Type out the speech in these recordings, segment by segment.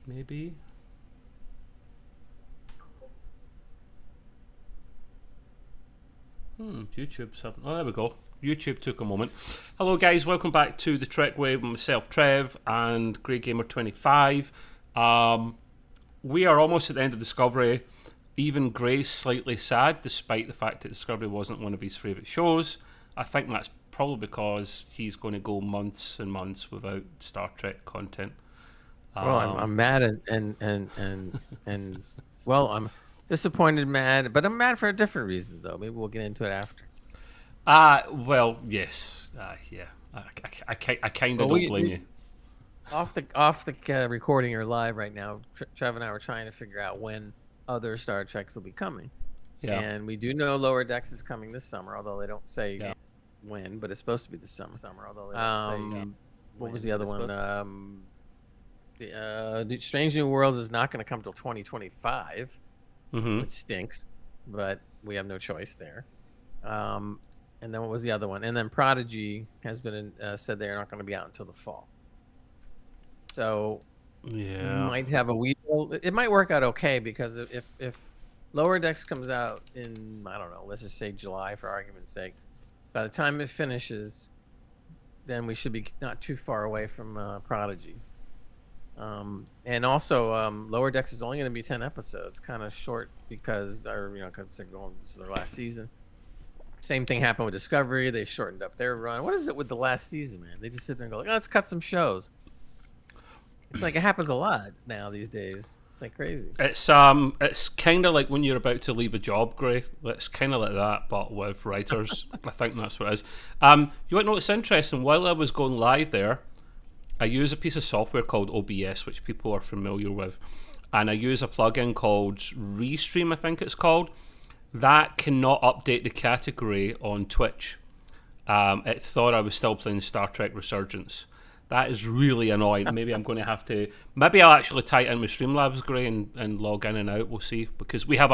maybe. YouTube's having... Oh, there we go. YouTube took a moment. Hello, guys. Welcome back to the Trek Wave with myself, Trev, and Grey Gamer 25. We are almost at the end of Discovery. Even Grey's slightly sad, despite the fact that Discovery wasn't one of his favourite shows. I think that's probably because he's going to go months and months without Star Trek content. Well, I'm mad and well, I'm disappointed, mad, but I'm mad for different reasons, though. Maybe we'll get into it after. Well, yes, yeah. I kind of don't blame you. Off the recording or live right now, Trev and I were trying to figure out when other Star Treks will be coming. Yeah. And we do know Lower Decks is coming this summer, although they don't say when, but it's supposed to be this summer. Although they don't say what was the other one? The Strange New Worlds is not going to come till 2025, which stinks, but we have no choice there. And then what was the other one? And then Prodigy has been said they're not going to be out until the fall. So might have a week. Well, it might work out okay because if Lower Decks comes out in, I don't know, let's just say July for argument's sake, by the time it finishes, then we should be not too far away from Prodigy. And also, Lower Decks is only going to be 10 episodes, kind of short because, this is their last season. Same thing happened with Discovery. They shortened up their run. What is it with the last season, man? They just sit there and go, let's cut some shows. It's like it happens a lot now these days. It's like crazy. It's kind of like when you're about to leave a job, Gray. It's kind of like that, but with writers. I think that's what it is. You want to know what's interesting? While I was going live there, I use a piece of software called OBS, which people are familiar with, and I use a plugin called Restream, I think it's called. That cannot update the category on Twitch. It thought I was still playing Star Trek Resurgence. That is really annoying. Maybe I'm going to have to. Maybe I'll actually tie it in with Streamlabs, Gray, and log in and out. We'll see, because we have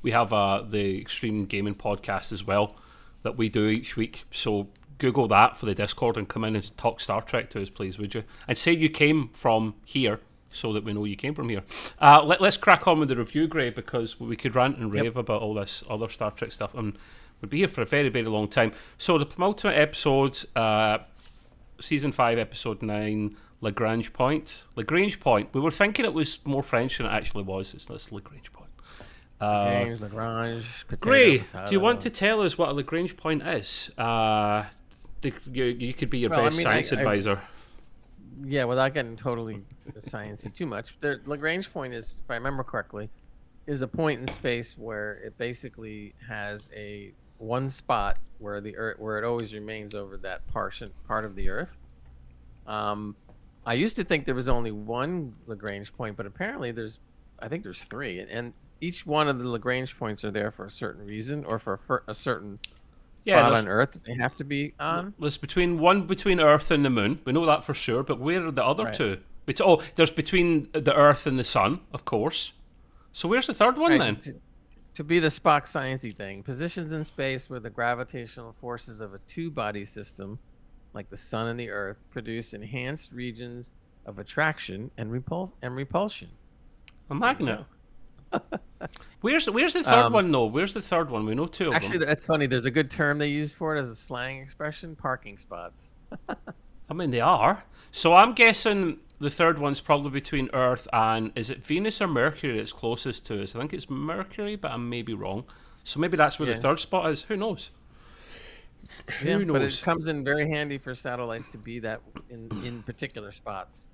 the Extreme Gaming podcast as well that we do each week. So Google that for the Discord and come in and talk Star Trek to us, please, would you? And say you came from here so that we know you came from here. Let's crack on with the review, Gray, because we could rant and rave about all this other Star Trek stuff, and we'd be here for a very, very long time. So the penultimate episode, Season 5, Episode 9, Lagrange Point. Lagrange Point. We were thinking it was more French than it actually was. It's Lagrange Point. Lagrange, potato, Gray, potato. do you want to tell us what a Lagrange Point is? You could be your best science advisor. Yeah, without getting totally sciencey too much. The Lagrange point is, if I remember correctly, is a point in space where it basically has a one spot where the Earth, where it always remains over that part of the Earth. I used to think there was only one Lagrange point, but apparently I think there's three, and each one of the Lagrange points are there for a certain reason or for a certain spot on Earth that they have to be on. There's between Earth and the Moon. We know that for sure, but where are the other two? There's between the Earth and the Sun, of course. So where's the third one then? To be the Spock sciencey thing, positions in space where the gravitational forces of a two-body system, like the Sun and the Earth, produce enhanced regions of attraction and repulsion. A magnet. Where's the third one though? Where's the third one? We know two of them. Actually, that's funny. There's a good term they use for it as a slang expression: parking spots. I mean, they are. So I'm guessing the third one's probably between Earth and, is it Venus or Mercury that's closest to us? I think it's Mercury, but I may be wrong. So maybe that's where the third spot is. Who knows? Who knows? But it comes in very handy for satellites to be that in particular spots,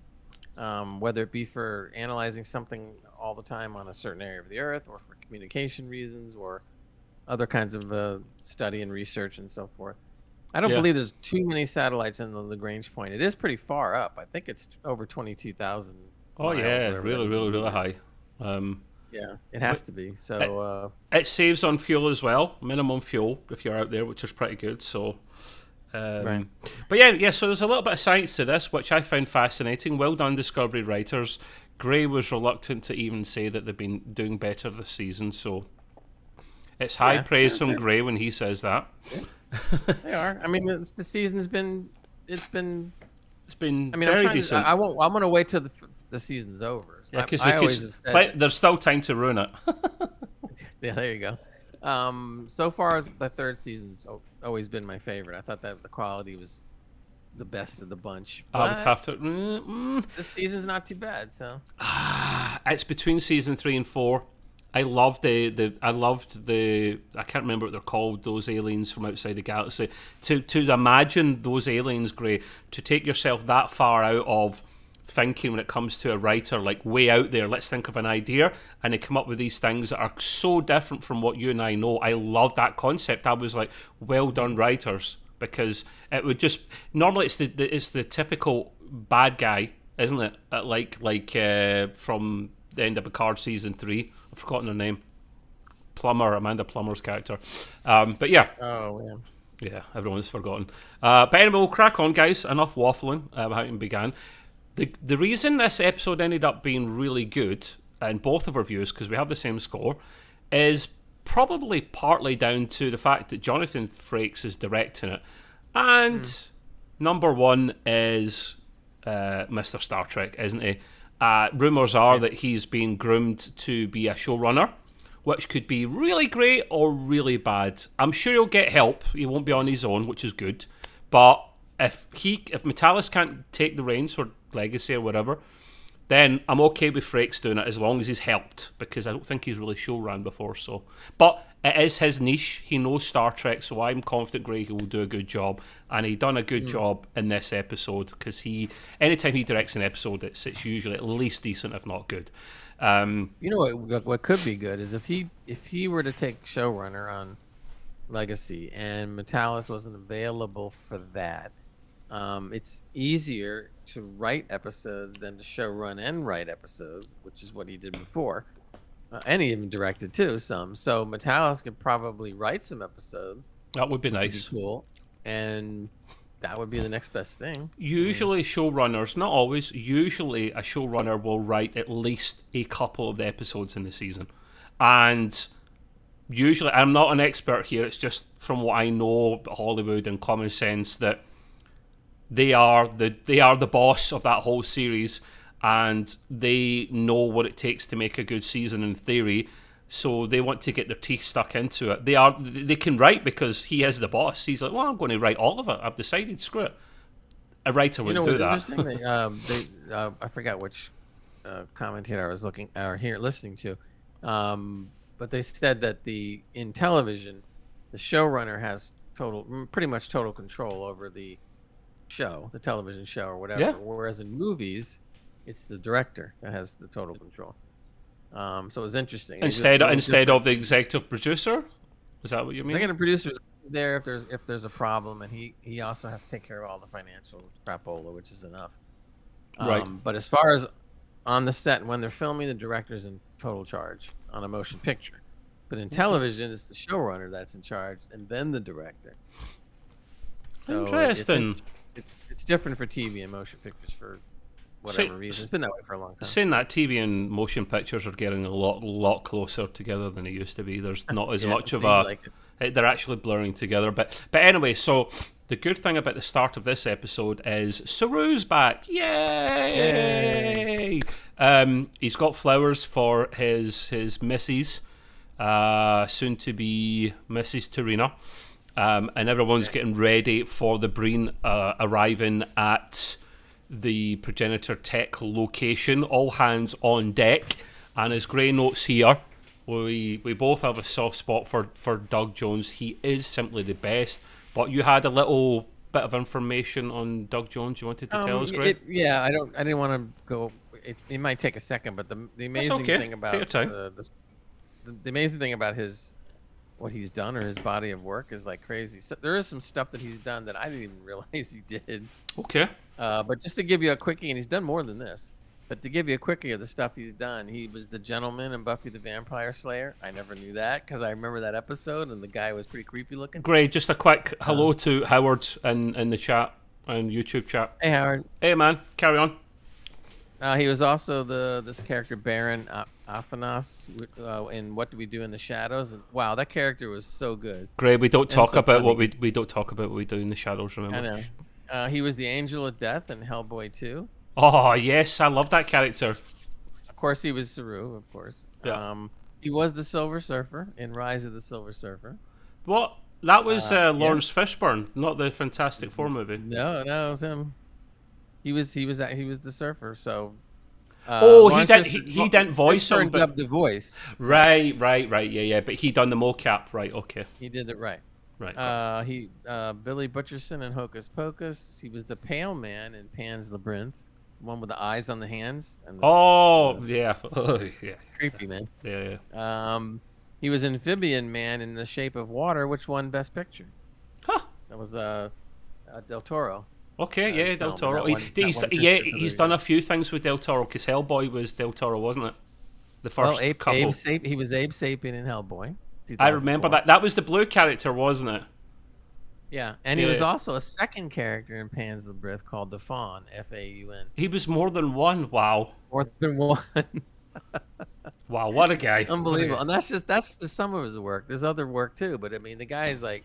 whether it be for analyzing something all the time on a certain area of the Earth, or for communication reasons, or other kinds of study and research and so forth. I don't believe there's too many satellites in the Lagrange point. It is pretty far up. I think it's over 22,000. Oh yeah, really high. Yeah, it has to be. So it saves on fuel as well, minimum fuel if you're out there, which is pretty good. So, but yeah. So there's a little bit of science to this, which I found fascinating. Well done, Discovery writers. Gray was reluctant to even say that they've been doing better this season, so it's high praise from Gray when he says that. Yeah. They are. I mean, the season's been. It's been. I mean, very decent. I'm going to wait till the the season's over. Yeah, because I always have said there's still time to ruin it. yeah, there you go. So far as the third season's always been my favorite. I thought that the quality was the best of the bunch. I would have to. This season's not too bad. So It's between season 3 and 4. I loved the I can't remember what they're called, those aliens from outside the galaxy. To imagine those aliens, Gray, to take yourself that far out of thinking when it comes to a writer, like way out there, let's think of an idea, and they come up with these things that are so different from what you and I know. I love that concept. I was like, well done, writers, because it would just normally it's the typical bad guy, isn't it? Like from the end of Picard season 3. I've forgotten her name. Amanda Plummer's character. But yeah. Oh yeah. Yeah, everyone's forgotten. But anyway, we'll crack on, guys. Enough waffling about how it began. The reason this episode ended up being really good in both of our views, because we have the same score, is probably partly down to the fact that Jonathan Frakes is directing it. And number one is Mr. Star Trek, isn't he? Rumours are that he's being groomed to be a showrunner, which could be really great or really bad. I'm sure he'll get help. He won't be on his own, which is good. But if Metalis can't take the reins for Legacy or whatever, then I'm okay with Frakes doing it as long as he's helped, because I don't think he's really show ran before. So, but it is his niche. He knows Star Trek, so I'm confident Greg will do a good job, and he done a good job in this episode, because anytime he directs an episode, it's usually at least decent, if not good. You know what could be good is if he were to take showrunner on Legacy and Metalis wasn't available for that. It's easier to write episodes than to showrun and write episodes, which is what he did before. And he even directed too some. So Metalis could probably write some episodes. That would be which nice. Would be cool. And that would be the next best thing. Usually showrunners, not always, usually a showrunner will write at least a couple of the episodes in the season. And usually, I'm not an expert here, it's just from what I know about Hollywood and common sense, that they are the boss of that whole series, and they know what it takes to make a good season in theory, so they want to get their teeth stuck into it. They can write because he is the boss. He's like, well, I'm going to write all of it. I've decided, screw it. A writer wouldn't do that. Interesting I forgot which commentator I was listening to, but they said that in television, the showrunner has pretty much total control over the television show or whatever. Yeah. Whereas in movies, it's the director that has the total control. So it was interesting. Instead of the executive producer, is that what you mean? Executive producer's there if there's a problem, and he also has to take care of all the financial crapola, which is enough. Right. But as far as on the set when they're filming, the director's in total charge on a motion picture. But in television, it's the showrunner that's in charge, and then the director. So interesting. It's different for TV and motion pictures for whatever reason. It's been that way for a long time. Saying that, TV and motion pictures are getting a lot closer together than it used to be. There's not as much of a... They're actually blurring together. But anyway, so the good thing about the start of this episode is Saru's back. Yay! He's got flowers for his missus, soon to be Mrs. Tarina. And everyone's getting ready for the Breen arriving at the progenitor tech location. All hands on deck. And as Gray notes here, we both have a soft spot for Doug Jones. He is simply the best. But you had a little bit of information on Doug Jones you wanted to tell us, Gray? I didn't want to go. It might take a second, but the amazing thing about the amazing thing about what he's done or his body of work is like crazy. So there is some stuff that he's done that I didn't even realize he did. Okay. But just to give you a quickie, and he's done more than this, but to give you a quickie of the stuff he's done, he was the gentleman in Buffy the Vampire Slayer. I never knew that because I remember that episode and the guy was pretty creepy looking. Great. Just a quick hello to Howard in the chat, on YouTube chat. Hey, Howard. Hey, man. Carry on. He was also this character Baron Aphanos in What Do We Do in the Shadows, and wow, that character was so good. Great. We don't talk about what we don't talk about what we do in the shadows. Remember? I know. He was the Angel of Death in Hellboy 2. Oh yes, I love that character. Of course, he was Saru. Of course. Yeah. He was the Silver Surfer in Rise of the Silver Surfer. What? That was Yeah. Lawrence Fishburne, not the Fantastic Four movie. No, it was him. He was the Surfer. So. Oh, Lawrence he didn't voice him, Fishburne but dubbed the voice. right, yeah. But he done the mocap, right? Okay, He did it right. right. Billy Butcherson in Hocus Pocus. He was the Pale Man in Pan's Labyrinth, the one with the eyes on the hands. And Yeah, oh, yeah, creepy man. yeah. He was Amphibian Man in The Shape of Water, which won Best Picture. Huh. That was Del Toro. Okay, yeah, Del Toro. He's done a few things with Del Toro because Hellboy was Del Toro, wasn't it? The first couple. He was Abe Sapien in Hellboy. I remember that. That was the blue character, wasn't it? Yeah, and he was also a second character in Pan's Labyrinth called the Faun, Faun. He was more than one. Wow. More than one. Wow, what a guy! Unbelievable. And that's just some of his work. There's other work too, but I mean, the guy is like,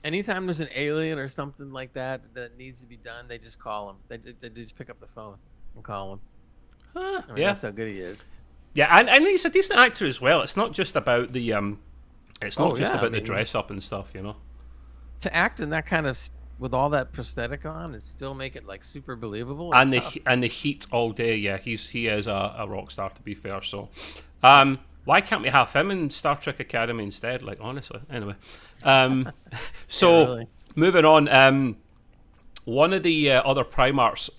anytime there's an alien or something like that needs to be done, they just call him. They just pick up the phone and call him. I mean, that's how good he is. Yeah, and he's a decent actor as well. It's not just about the the dress up and stuff, you know. To act in that kind of with all that prosthetic on and still make it like super believable. And the heat all day. Yeah, he is a rock star, to be fair. So, why can't we have him in Star Trek Academy instead? Like, honestly. Anyway, so moving on. One of the other Primarchs,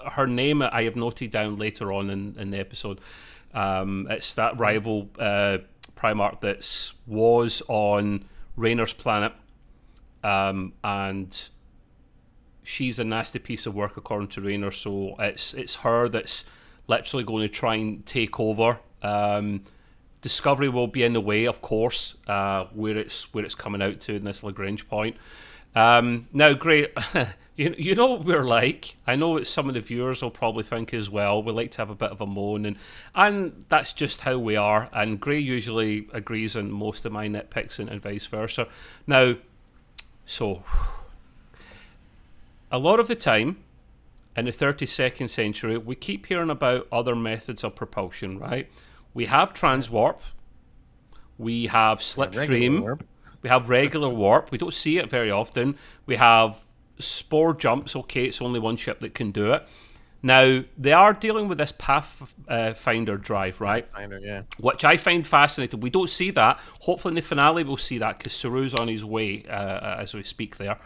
her name I have noted down later on in the episode. It's that rival Primarch that was on Raynor's planet, and she's a nasty piece of work according to Raynor. So it's her that's literally going to try and take over. Discovery will be in the way, of course, where it's coming out to in this Lagrange point. Now, great. You know what we're like. I know what some of the viewers will probably think as well. We like to have a bit of a moan, and that's just how we are. And Gray usually agrees on most of my nitpicks and vice versa. Now, so a lot of the time in the 32nd century, we keep hearing about other methods of propulsion, right? We have transwarp, we have slipstream, we have regular warp. We don't see it very often. We have spore jumps. Okay, it's only one ship that can do it. Now, they are dealing with this Pathfinder drive, right? Pathfinder, yeah. Which I find fascinating. We don't see that. Hopefully in the finale we'll see that because Saru's on his way as we speak there.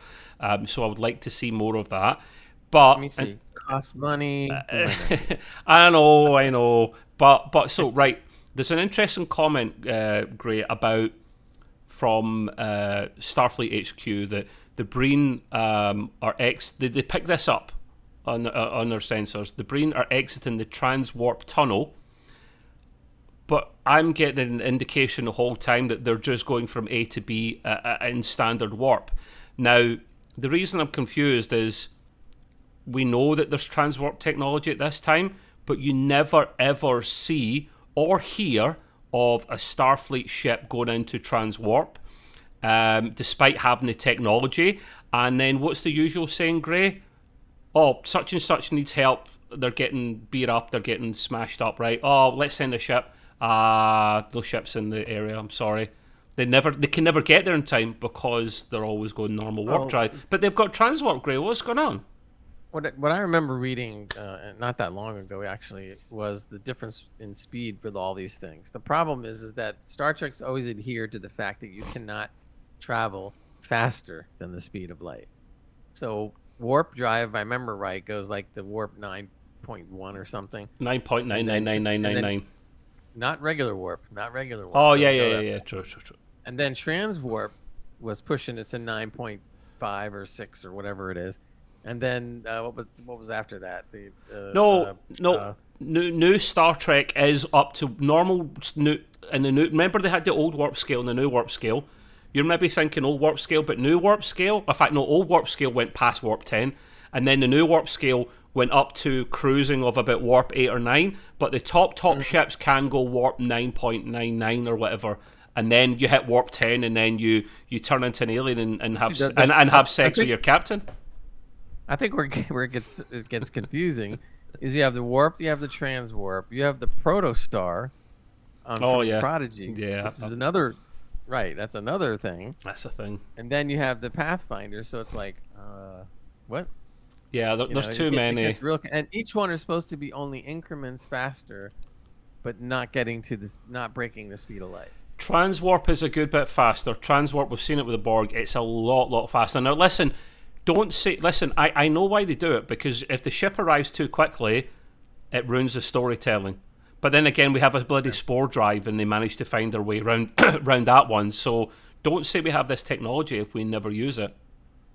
So I would like to see more of that. But let me see. Cost money. I know. But so, right, there's an interesting comment, Gray, about from Starfleet HQ that the Breen they pick this up on their sensors. The Breen are exiting the transwarp tunnel, but I'm getting an indication the whole time that they're just going from A to B in standard warp. Now, the reason I'm confused is we know that there's transwarp technology at this time, but you never ever see or hear of a Starfleet ship going into transwarp, despite having the technology. And then what's the usual saying, Gray? Oh, such and such needs help. They're getting beat up. They're getting smashed up, right? Oh, let's send a ship. Those ships in the area. I'm sorry. They can never get there in time because they're always going normal warp drive. But they've got transwarp, Gray. What's going on? What I remember reading not that long ago, actually, was the difference in speed with all these things. The problem is that Star Trek's always adhered to the fact that you cannot travel faster than the speed of light. So warp drive, if I remember right, goes like the warp 9.1 or something. 9.99999. Not regular warp. Oh, yeah. True. And then transwarp was pushing it to 9.5 or 6 or whatever it is. And then what was after that? New Star Trek is up to normal. Remember they had the old warp scale and the new warp scale. You're maybe thinking old warp scale, but new warp scale. In fact, no, old warp scale went past warp 10, and then the new warp scale went up to cruising of about warp 8 or 9. But the top ships can go warp 9.99 or whatever. And then you hit warp 10, and then you turn into an alien and have have sex with your captain. I think where it gets confusing is you have the warp, you have the transwarp, you have the protostar. From Prodigy. Yeah. Which is another. Right, that's another thing. That's a thing. And then you have the Pathfinder, so it's like, what? Yeah, there's too many. And each one is supposed to be only increments faster, but not breaking the speed of light. Transwarp is a good bit faster. Transwarp, we've seen it with the Borg. It's a lot faster. Now, listen, I know why they do it, because if the ship arrives too quickly, it ruins the storytelling. But then again, we have a bloody spore drive, and they manage to find their way around around that one. So don't say we have this technology if we never use it.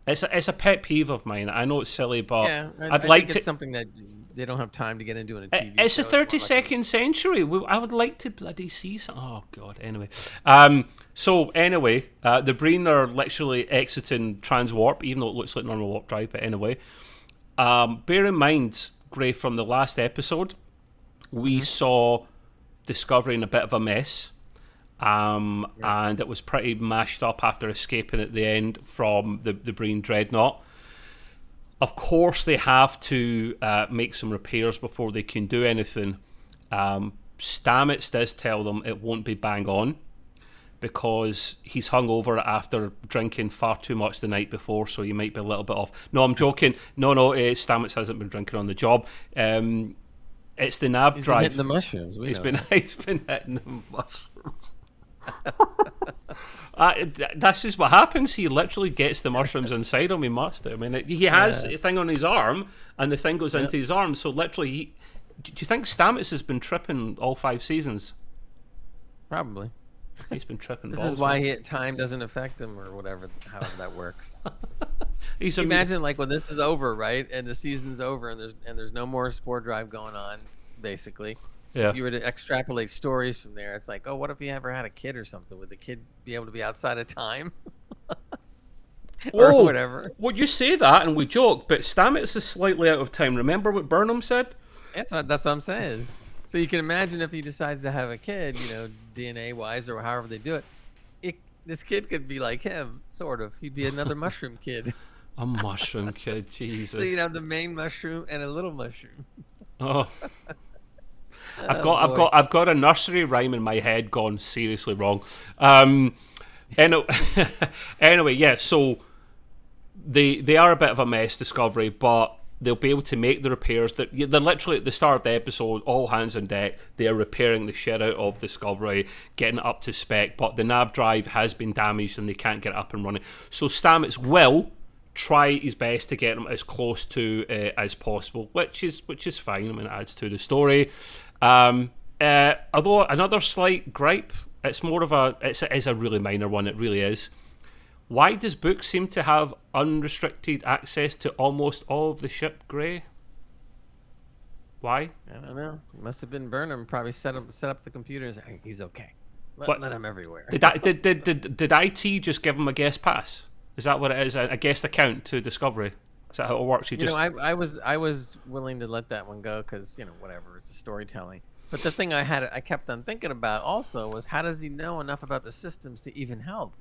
It's a pet peeve of mine. I know it's silly, but yeah, I'd like think to. it's something that they don't have time to get into in a TV. It's show. the 32nd century. I would like to bloody see some. Oh God. Anyway, so anyway, the Breen are literally exiting transwarp, even though it looks like normal warp drive. But anyway, bear in mind, Gray, from the last episode, we saw Discovery in a bit of a mess. And it was pretty mashed up after escaping at the end from the Breen dreadnought. Of course, they have to make some repairs before they can do anything. Stamets does tell them it won't be bang on, because he's hungover after drinking far too much the night before, so he might be a little bit off. No, I'm joking. No, Stamets hasn't been drinking on the job. It's the nav drive. He's been hitting the mushrooms. He's been hitting the mushrooms. That's just what happens. He literally gets the mushrooms inside him. He must. I mean, he has a thing on his arm, and the thing goes into his arm. So literally, do you think Stamets has been tripping all 5 seasons? Probably. He's been tripping. This is why time doesn't affect him, or whatever. However that works. Imagine like when this is over, right, and the season's over, and there's no more spore drive going on, basically. Yeah. If you were to extrapolate stories from there, it's like, oh, what if he ever had a kid or something? Would the kid be able to be outside of time? Or whatever. Well, you say that and we joke, but Stamets is slightly out of time. Remember what Burnham said? That's what I'm saying. So you can imagine if he decides to have a kid, DNA-wise or however they do it, this kid could be like him, sort of. He'd be another mushroom kid. A mushroom kid, Jesus. So you'd have the main mushroom and a little mushroom. Oh. I've got a nursery rhyme in my head gone seriously wrong. Anyway, yeah. So they are a bit of a mess, Discovery, but they'll be able to make the repairs. They're literally at the start of the episode, all hands on deck. They are repairing the shit out of Discovery, getting it up to spec. But the nav drive has been damaged and they can't get it up and running. So Stamets will try his best to get them as close to as possible, which is fine. I mean, it adds to the story. Although another slight gripe, it's a really minor one. It really is. Why does Book seem to have unrestricted access to almost all of the ship, Gray? Why? I don't know. It must have been Burnham. Probably set up the computers. He's okay. Let him everywhere. Did IT just give him a guest pass? Is that what it is? A guest account to Discovery? Is that how it works? I was willing to let that one go because whatever. It's a storytelling. But the thing I kept on thinking about also was, how does he know enough about the systems to even help?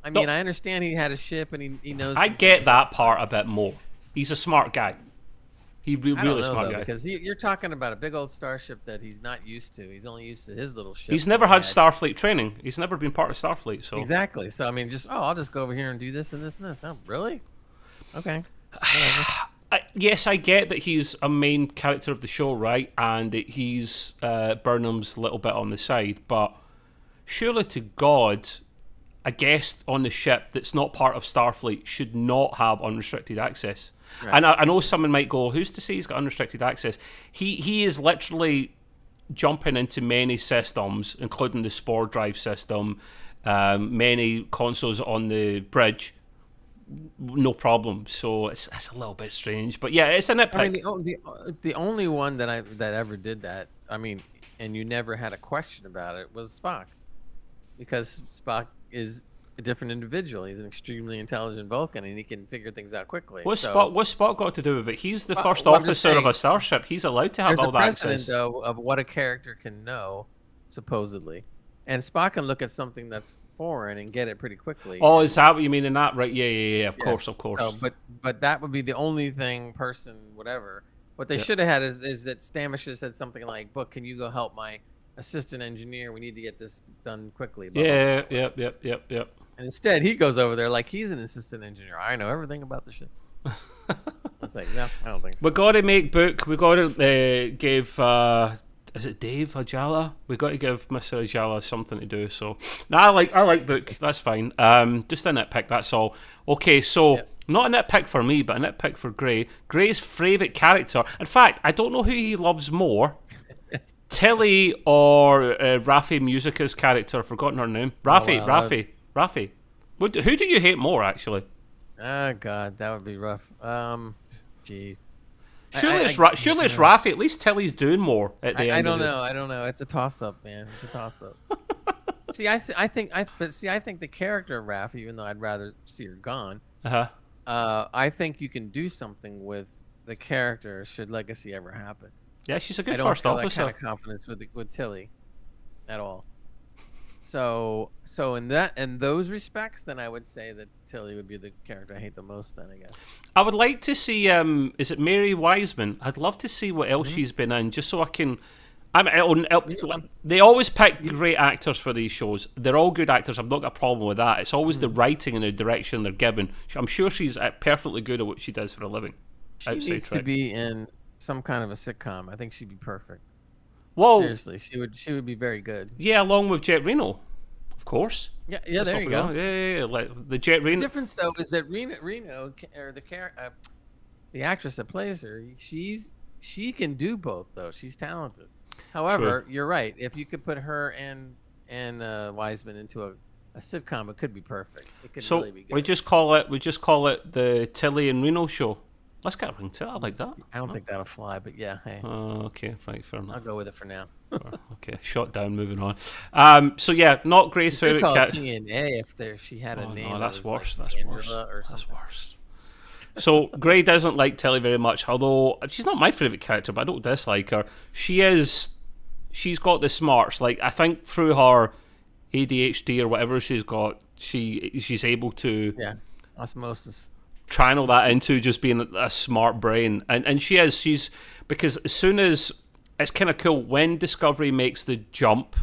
I mean, I understand he had a ship and he knows. I get that part a bit more. He's a smart guy. Really smart guy. Because you're talking about a big old starship that he's not used to. He's only used to his little ship. He's never had Starfleet training. He's never been part of Starfleet. So exactly. So I mean, I'll just go over here and do this and this and this. Oh, really? Okay. Yes, I get that he's a main character of the show, right? And that he's Burnham's little bit on the side. But surely to God, a guest on the ship that's not part of Starfleet should not have unrestricted access. Right. And I know someone might go, who's to say he's got unrestricted access? He is literally jumping into many systems, including the spore drive system, many consoles on the bridge, no problem. So it's a little bit strange. But yeah, it's a nitpick. I mean, the only one that ever did that, I mean, and you never had a question about it, was Spock. Because Spock is a different individual. He's an extremely intelligent Vulcan, and he can figure things out quickly. What's Spock got to do with it? He's the first officer of a starship. He's allowed to have all that access. There's a precedent, though, of what a character can know, supposedly. And Spock can look at something that's foreign and get it pretty quickly. Oh, is that what you mean in that? Right, yeah. Of course. So, but that would be the only thing, person, whatever, What they should have had is that Stamets should have said something like, "Book, can you go help my assistant engineer? We need to get this done quickly." Blah, Yeah, blah, blah. yep. And instead, he goes over there like he's an assistant engineer. I know everything about the ship. It's like, no, I don't think so. We got to make book. We got to give. Is it Dave Ajala? We got to give Mr. Ajala something to do. So, I like book. That's fine. Just a nitpick. That's all. Okay, so not a nitpick for me, but a nitpick for Gray. Gray's favourite character. In fact, I don't know who he loves more. Tilly or Raffi Musica's character. I've forgotten her name. Raffi. Who do you hate more, actually? Oh God, that would be rough. Geez. Surely it's Raffi. At least Tilly's doing more at the end. I don't know. It's a toss-up, man. It's a toss-up. I think the character of Raffi, even though I'd rather see her gone. I think you can do something with the character should legacy ever happen. Yeah, she's a good first officer. I don't feel that kind of confidence with Tilly, at all. So in those respects, then I would say that Tilly would be the character I hate the most. Then I guess I would like to see. Is it Mary Wiseman? I'd love to see what else she's been in, just so I can. They always pick great actors for these shows. They're all good actors. I've not got a problem with that. It's always the writing and the direction they're given. I'm sure she's perfectly good at what she does for a living. She needs to be in some kind of a sitcom. I think she'd be perfect. Whoa! Seriously, she would be very good. Yeah, along with Jet Reno, of course. Yeah. There you go. Yeah. Like the Jet Reno. The difference though is that Reno or the actress that plays her, she can do both though. She's talented. However, You're right. If you could put her and Wiseman into a sitcom, it could be perfect. It could really be good. we just call it the Tilly and Reno show. Let's get a ring to it. I like that. I don't think that'll fly, but yeah, hey. Okay, right, fair enough. I'll go with it for now. Okay, shot down, moving on. So yeah, not Gray's favourite character. TNA if she had a name. No, that's worse. Like that's worse. That's worse. So Gray doesn't like Tilly very much, although she's not my favourite character, but I don't dislike her. She's got the smarts. Like, I think through her ADHD or whatever she's got, she's able to osmosis. Channel that into just being a smart brain, and she's because as soon as it's kind of cool when Discovery makes the jump,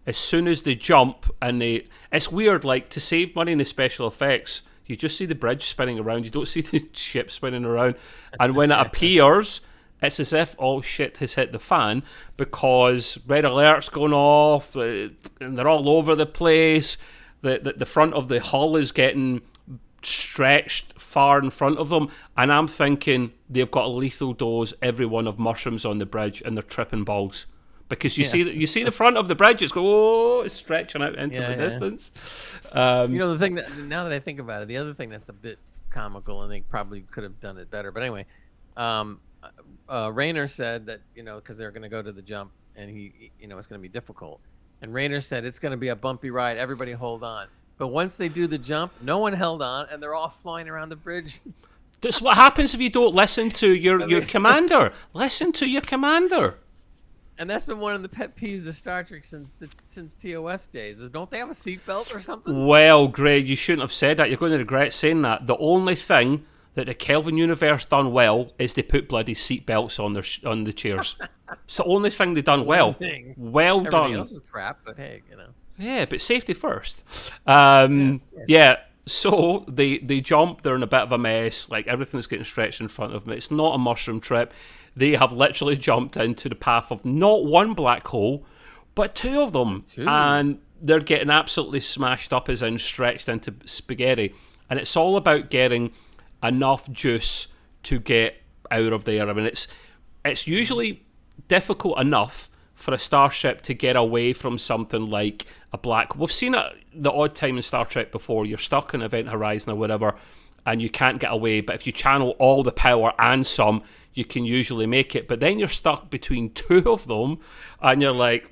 as soon as they jump and it's weird, like, to save money in the special effects, you just see the bridge spinning around, you don't see the ship spinning around, and when it appears, it's as if all shit has hit the fan, because red alert's going off and they're all over the place. The front of the hull is getting stretched far in front of them, and I'm thinking they've got a lethal dose, every one, of mushrooms on the bridge, and they're tripping balls, because you see the front of the bridge, it's stretching out into the distance. The thing that, now that I think about it, the other thing that's a bit comical, and they probably could have done it better, but anyway, Rayner said that because they're going to go to the jump, and he it's going to be difficult, and Rayner said it's going to be a bumpy ride, everybody hold on. But once they do the jump, no one held on, and they're all flying around the bridge. That's what happens if you don't listen to your commander. Listen to your commander. And that's been one of the pet peeves of Star Trek since TOS days. Is don't they have a seatbelt or something? Well, Greg, you shouldn't have said that. You're going to regret saying that. The only thing that the Kelvin universe done well is they put bloody seatbelts on the chairs. It's the only thing they done well. Well done. Everything else is crap, but hey, Yeah, but safety first. So they jump, they're in a bit of a mess, like everything's getting stretched in front of them. It's not a mushroom trip. They have literally jumped into the path of not one black hole, but two of them. And they're getting absolutely smashed up, as in stretched into spaghetti. And it's all about getting enough juice to get out of there. I mean, it's usually difficult enough for a starship to get away from something like a black... We've seen it the odd time in Star Trek before. You're stuck in Event Horizon or whatever, and you can't get away. But if you channel all the power and some, you can usually make it. But then you're stuck between two of them, and you're like...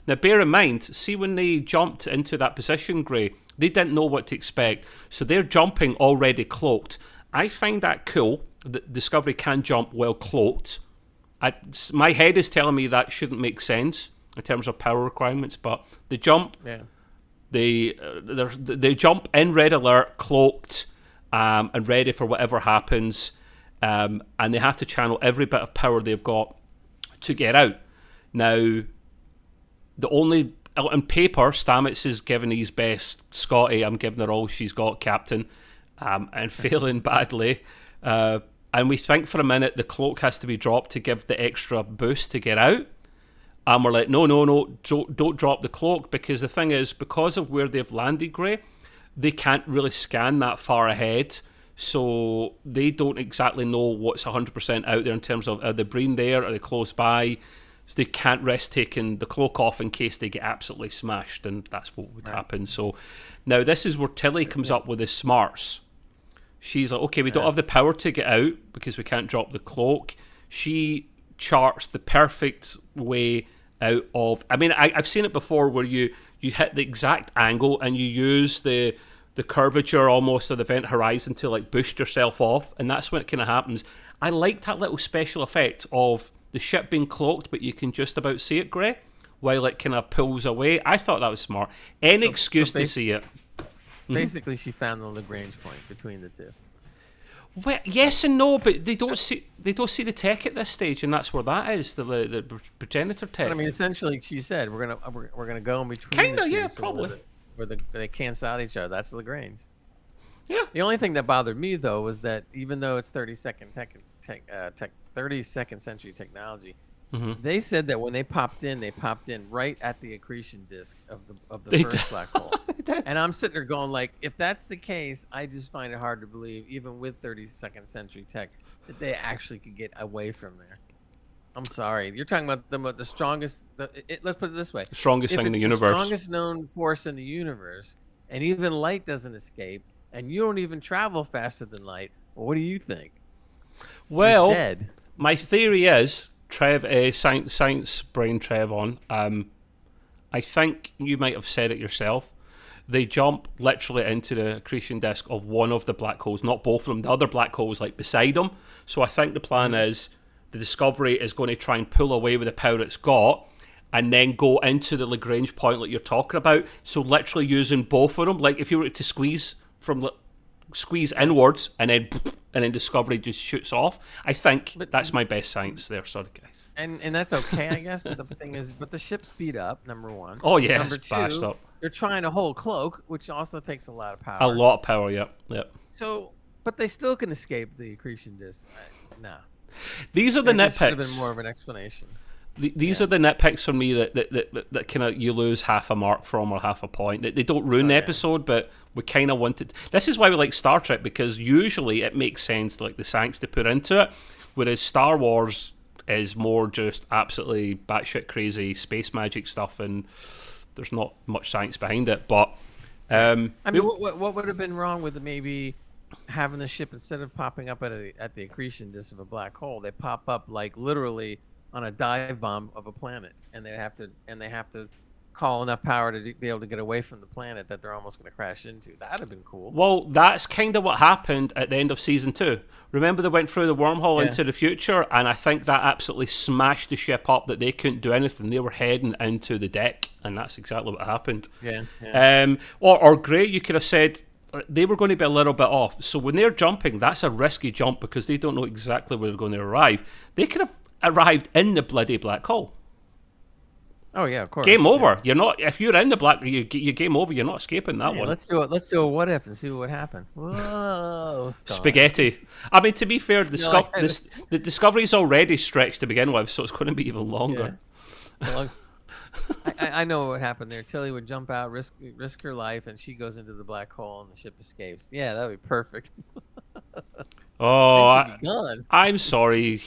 Now, bear in mind, see when they jumped into that position, Gray, they didn't know what to expect. So they're jumping already cloaked. I find that cool, that Discovery can jump while cloaked. My head is telling me that shouldn't make sense in terms of power requirements, but they jump. Yeah. They jump in red alert, cloaked, and ready for whatever happens. and they have to channel every bit of power they've got to get out. Now, the only... On paper, Stamets is giving his best. Scotty, I'm giving her all she's got, Captain, and failing badly. And we think for a minute the cloak has to be dropped to give the extra boost to get out. And we're like, no, don't drop the cloak, because the thing is, because of where they've landed, Gray, they can't really scan that far ahead. So they don't exactly know what's 100% out there in terms of, are the Breen there, are they close by? So they can't risk taking the cloak off in case they get absolutely smashed, and that's what would happen. So now this is where Tilly comes up with the smarts. She's like, okay, we don't have the power to get out because we can't drop the cloak. She charts the perfect way out of... I mean, I've seen it before where you hit the exact angle and you use the curvature almost of the event horizon to like boost yourself off, and that's when it kind of happens. I like that little special effect of the ship being cloaked, but you can just about see it, Gray, while it kind of pulls away. I thought that was smart. Any excuse to see it. Basically, she found the Lagrange point between the two. Well, yes and no, but they don't see the tech at this stage, and that's where that is, the progenitor tech. But, I mean, essentially, she said we're gonna go in between. Kinda, the two, yeah, so probably. Where they cancel out each other. That's the Lagrange. Yeah. The only thing that bothered me though was that even though it's 32nd century technology, they said that when they popped in right at the accretion disk of the first black hole. And I'm sitting there going like, if that's the case, I just find it hard to believe, even with 32nd century tech, that they actually could get away from there. I'm sorry. You're talking about the strongest... let's put it this way. The strongest thing in the universe. The strongest known force in the universe, and even light doesn't escape, and you don't even travel faster than light, well, what do you think? Well, You're dead. My theory is, Trev, science brain Trev on, I think you might have said it yourself, they jump literally into the accretion disk of one of the black holes, not both of them. The other black hole is like beside them. So I think the plan is the Discovery is going to try and pull away with the power it's got and then go into the Lagrange point like you're talking about. So literally using both of them. Like if you were to squeeze inwards and then Discovery just shoots off. I think that's my best science there. Sorry, guys. And that's okay, I guess. But the thing is, the ship speed up, number one. Oh, yeah. Number two, they're trying to hold cloak, which also takes a lot of power. A lot of power, yep. So, but they still can escape the accretion disk. No. These are the nitpicks. Should have been more of an explanation. These are the nitpicks for me that kind of you lose half a mark from or half a point. They don't ruin the episode, but we kind of wanted... This is why we like Star Trek, because usually it makes sense, like the science to put into it, whereas Star Wars is more just absolutely batshit crazy space magic stuff, and there's not much science behind it. But I mean, what would have been wrong with maybe having the ship, instead of popping up at the accretion disk of a black hole, they pop up like literally on a dive bomb of a planet, and they have to call enough power to be able to get away from the planet that they're almost going to crash into. That'd have been cool. Well, that's kind of what happened at the end of season 2. Remember, they went through the wormhole into the future, and I think that absolutely smashed the ship up that they couldn't do anything. They were heading into the deck, and that's exactly what happened. Or great, you could have said they were going to be a little bit off. So when they're jumping, that's a risky jump because they don't know exactly where they're going to arrive. They could have arrived in the bloody black hole. Oh yeah, of course. Game over. You're not. If you're in the black, you game over. You're not escaping that one. Let's do it. Let's do a what if and see what would happen. Whoa, spaghetti. I mean, to be fair, the Discovery's already stretched to begin with, so it's going to be even longer. Yeah. Well, I know what happened there. Tilly would jump out, risk her life, and she goes into the black hole, and the ship escapes. Yeah, that would be perfect. Oh, I'm sorry.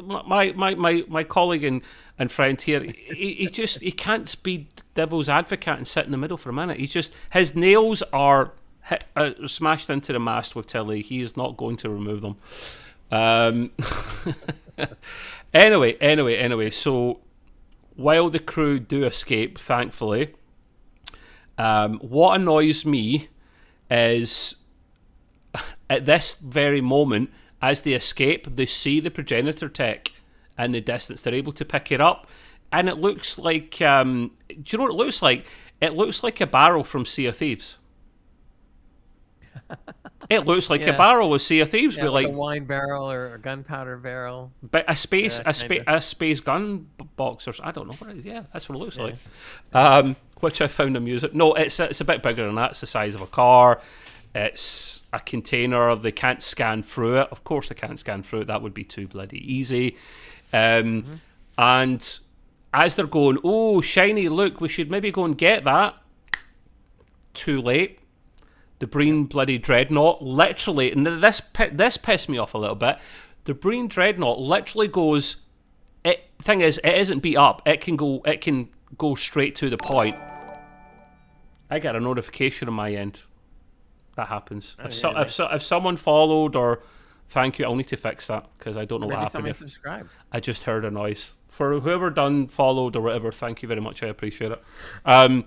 My colleague and friend here, he can't be devil's advocate and sit in the middle for a minute. His nails are smashed into the mast with Tilly. He is not going to remove them. Anyway. So while the crew do escape, thankfully, what annoys me is, at this very moment, as they escape, they see the progenitor tech in the distance. They're able to pick it up, and it looks like... do you know what it looks like? It looks like a barrel from Sea of Thieves. It looks like a Yeah. barrel of Sea of Thieves, Yeah, with like like a wine barrel or a gunpowder barrel. but a space gun box, or I don't know what it is. Yeah, that's what it looks like. Which I found amusing. No, it's a bit bigger than that. It's the size of a car. It's a container. They can't scan through it. Of course, they can't scan through it. That would be too bloody easy. And as they're going, oh, shiny, look, we should maybe go and get that. Too late. The Breen bloody dreadnought literally, and this pissed me off a little bit. The Breen dreadnought literally goes. Thing is, it isn't beat up. It can go straight to the point. I get a notification on my end. That happens. If someone followed or thank you, I'll need to fix that because I don't know what happened. Somebody subscribed. I just heard a noise. For whoever done followed or whatever, thank you very much. I appreciate it.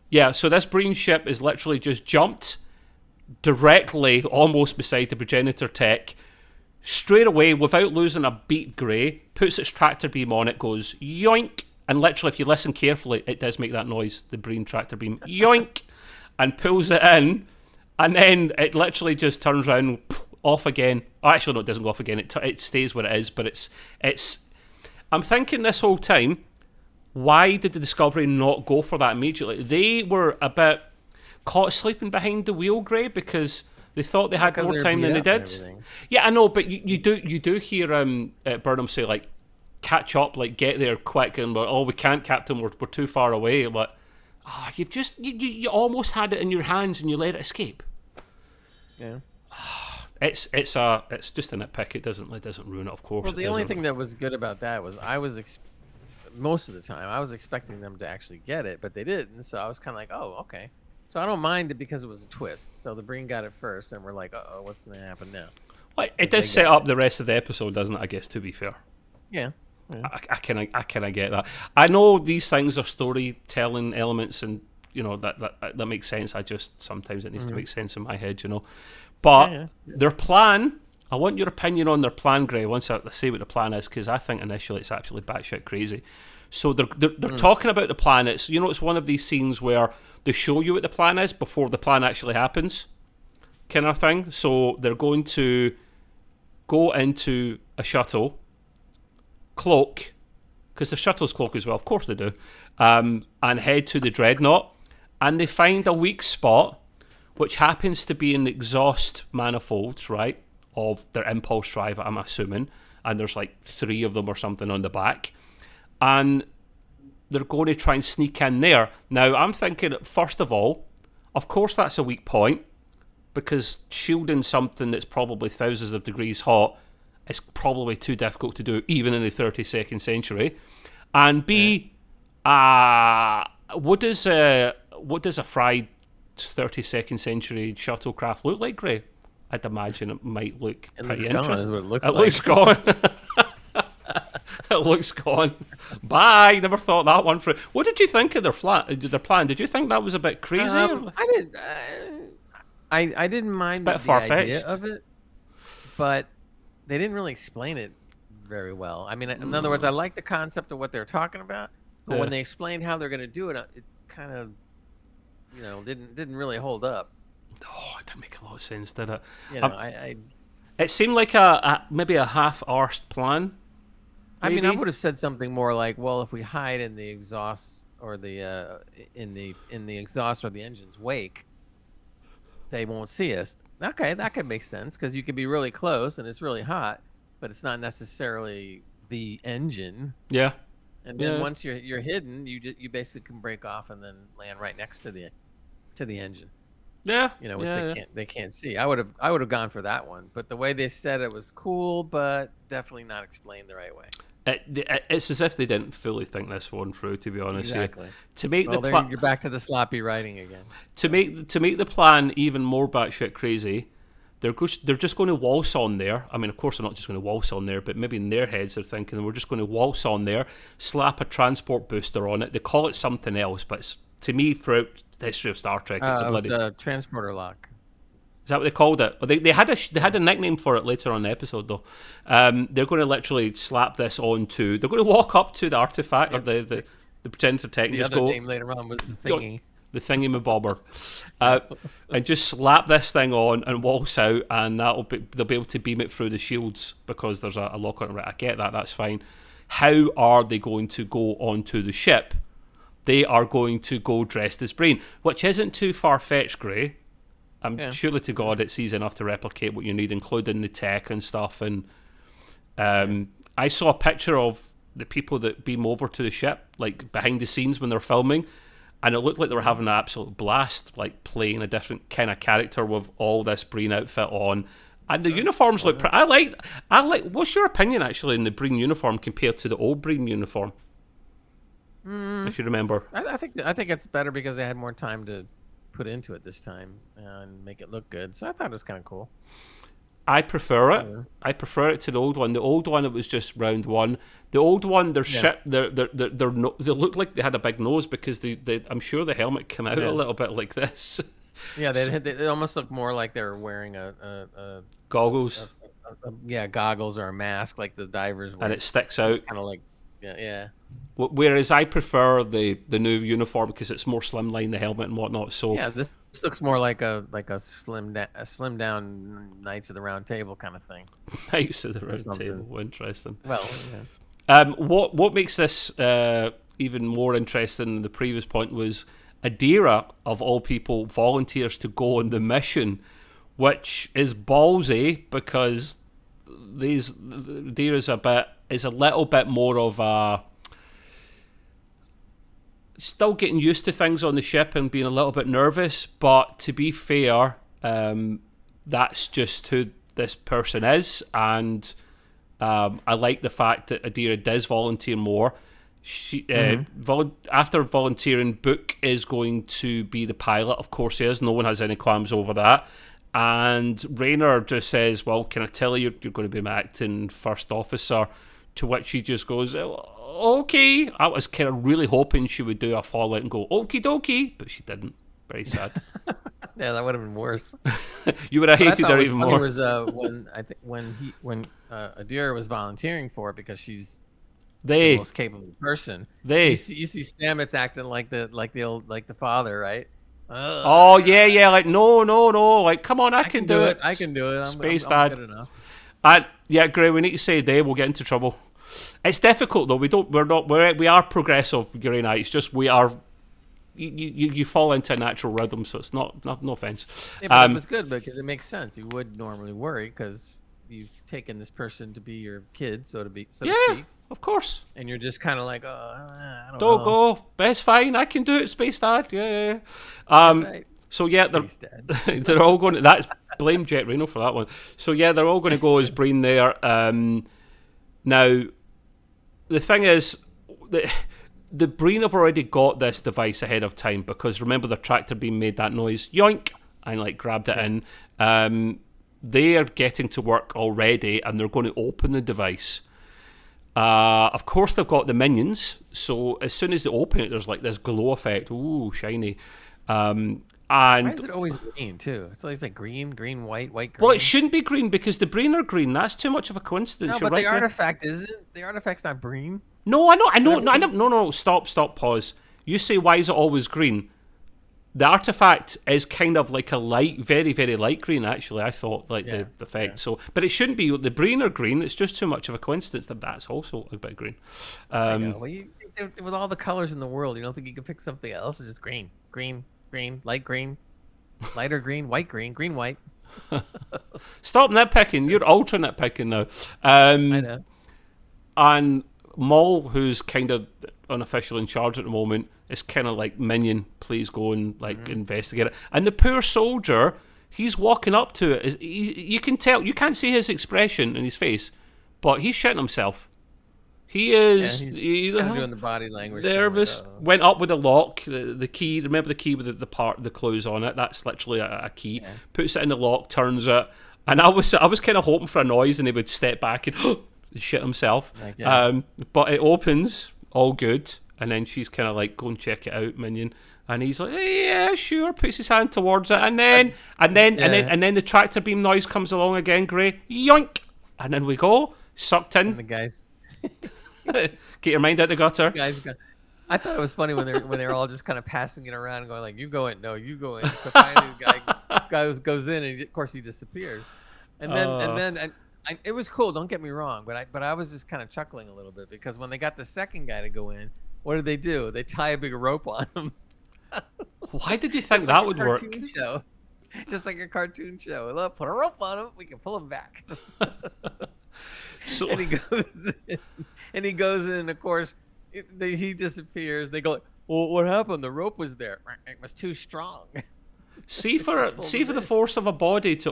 Yeah, so this Breen ship is literally just jumped directly, almost beside the progenitor tech, straight away without losing a beat. Grey puts its tractor beam on it, goes yoink, and literally, if you listen carefully, it does make that noise. The Breen tractor beam yoink, and pulls it in, and then it literally just turns around, off again. Oh, actually, no, it doesn't go off again. It stays where it is, but it's. I'm thinking this whole time, why did the Discovery not go for that immediately? They were a bit caught sleeping behind the wheel, Grey, because they thought they had more time than they did. Yeah, I know, but you do hear Burnham say like, catch up, like get there quick, and we can't, Captain, we're too far away. Like, you've just you almost had it in your hands and you let it escape. Yeah. It's just a nitpick. It doesn't ruin it, of course. Well, the only thing that was good about that was most of the time I was expecting them to actually get it, but they didn't. So I was kind of like, oh, okay. So I don't mind it because it was a twist. So the Breen got it first, and we're like, uh-oh, what's going to happen now? Well, it does set up the rest of the episode, doesn't it? I guess, to be fair. Yeah. I kind of get that. I know these things are storytelling elements, and you know that makes sense. I just sometimes it needs to make sense in my head, you know. But their plan, I want your opinion on their plan, Grey. Once I say what the plan is, because I think initially it's actually batshit crazy. So they're talking about the plan. It's one of these scenes where they show you what the plan is before the plan actually happens, kind of thing. So they're going to go into a shuttle, cloak, because the shuttle's cloak as well, of course they do, and head to the dreadnought, and they find a weak spot, which happens to be in the exhaust manifolds, right, of their impulse drive, I'm assuming, and there's like 3 of them or something on the back, and they're going to try and sneak in there. Now, I'm thinking, first of all, of course that's a weak point, because shielding something that's probably thousands of degrees hot is probably too difficult to do, even in the 32nd century. And B, what does a fried 32nd century shuttlecraft look like, Grey? I'd imagine it might look pretty interesting. It looks gone. It looks gone. Bye. Never thought that one through. What did you think of their plan? Did you think that was a bit crazy? I didn't mind the idea of it, but they didn't really explain it very well. I mean, in other words, I like the concept of what they're talking about, but when they explained how they're going to do it, it kind of, didn't really hold up. Oh, it didn't make a lot of sense, did it? It seemed like maybe a half-arsed plan. Maybe? I mean, I would have said something more like, well, if we hide in the exhaust or the in the exhaust or the engine's wake, they won't see us. Okay, that could make sense because you could be really close and it's really hot, but it's not necessarily the engine. Yeah. And then once you're hidden, you basically can break off and then land right next to the engine. Yeah. Which they can't see. I would have gone for that one, but the way they said it was cool, but definitely not explained the right way. It's as if they didn't fully think this one through, to be honest. Exactly. To make the plan, you're back to the sloppy writing again. To make the plan even more batshit crazy, they're just going to waltz on there. I mean, of course, they're not just going to waltz on there, but maybe in their heads they're thinking we're just going to waltz on there, slap a transport booster on it. They call it something else, but to me, throughout the history of Star Trek, it's a transporter lock. Is that what they called it? They had a nickname for it later on in the episode, though. They're going to literally slap this onto. They're going to walk up to the artifact or the progenitor tech. The other name later on was the thingy. the thingy-mabobber, and just slap this thing on and waltz out, and they'll be able to beam it through the shields because there's a lock on it. Right, I get that, that's fine. How are they going to go onto the ship? They are going to go dressed as Breen, which isn't too far-fetched, Gray. Surely to God it's easy enough to replicate what you need, including the tech and stuff. And I saw a picture of the people that beam over to the ship, like behind the scenes when they're filming, and it looked like they were having an absolute blast, like playing a different kind of character with all this Breen outfit on. And the uniforms look I like. What's your opinion actually in the Breen uniform compared to the old Breen uniform? If you remember, I think it's better because they had more time to put into it this time and make it look good. So I thought it was kind of cool. I prefer it. I prefer it to the old one. The old one, it was just round one. The old one, their ship, they looked like they had a big nose because I'm sure the helmet came out a little bit like this. Yeah, they almost looked more like they were wearing a goggles. Goggles or a mask like the divers wear. And it sticks out. Kind of like yeah. Whereas I prefer the new uniform because it's more slimline, the helmet and whatnot. So yeah, this looks more like a slim down Knights of the Round Table kind of thing. Knights of the Round Table, interesting. Well, yeah. What makes this even more interesting than the previous point was Adira, of all people, volunteers to go on the mission, which is ballsy because Adira's is a little bit more of a still getting used to things on the ship and being a little bit nervous, but to be fair, that's just who this person is, and I like the fact that Adira does volunteer more. She after volunteering, Book is going to be the pilot. Of course he is. No one has any qualms over that. And Rayner just says, well, can I tell you you're going to be my acting first officer? To which she just goes, okay. I was kind of really hoping she would do a fallout and go, okie dokie, but she didn't. Very sad. Yeah, that would have been worse. You would have hated her even more. Was when Adira was volunteering for it because she's the most capable person. You see Stamets acting like the father, right? Oh yeah, like no, like come on, I can do it. I can do it. Space I'm Dad. good enough. Yeah, Gray. We need to say they. We'll get into trouble. It's difficult though. We are progressive, Gray Knight. It's just we are. You fall into a natural rhythm, so it's no offense. Yeah, but it was good because it makes sense. You would normally worry because you've taken this person to be your kid, so to speak. Of course. And you're just kind of like, I don't know. Go. That's fine. I can do it, Space Dad. Yeah. That's right. So yeah, they're all going to. That's blame Jet Reno for that one. So yeah, they're all going to go as Breen there. Now, the thing is, the Breen have already got this device ahead of time because remember the tractor beam made that noise, yoink, and like grabbed it in. They are getting to work already, and they're going to open the device. Of course, they've got the minions, so as soon as they open it, there's like this glow effect. Ooh, shiny. And why is it always green too? It's always like green, white, green. Well, it shouldn't be green because the Breen are green. That's too much of a coincidence. No, You're but right, the artifact isn't. The artifact's not green. No, I know. No. Stop. Pause. You say why is it always green? The artifact is kind of like a light, very, very light green. Actually, I thought the effect. Yeah. So, but it shouldn't be. The Breen are green. It's just too much of a coincidence that that's also a bit green. Well, with all the colors in the world, you don't think you could pick something else? It's just green, light green, lighter green, green, white. Stop nitpicking. You're ultra nitpicking now. I know. And Maul, who's kind of unofficial in charge at the moment, is kind of like minion. Please go and investigate it. And the poor soldier, he's walking up to it. You can tell. You can't see his expression in his face, but he's shitting himself. He is. He's kind of doing the body language. Nervous. Went up with a lock. The key. Remember the key with the clues on it. That's literally a key. Yeah. Puts it in the lock. Turns it. And I was kind of hoping for a noise, and he would step back and shit himself. But it opens. All good. And then she's kind of like, go and check it out, minion. And he's like, yeah, sure. Puts his hand towards it, and then the tractor beam noise comes along again. Gray, yoink, and then we go sucked in. And the guys get your mind out the gutter. I thought it was funny when they're all just kind of passing it around and going like, "You go in, no, you go in." So finally, the guy goes in, and of course he disappears. And then it was cool. Don't get me wrong, but I was just kind of chuckling a little bit because when they got the second guy to go in, what did they do? They tie a big rope on him. Why did you think that would work? Show. Just like a cartoon show. Look, put a rope on him. We can pull him back. So, and he goes in, and of course, he disappears. They go, well, what happened? The rope was there. It was too strong. see for the force of a body to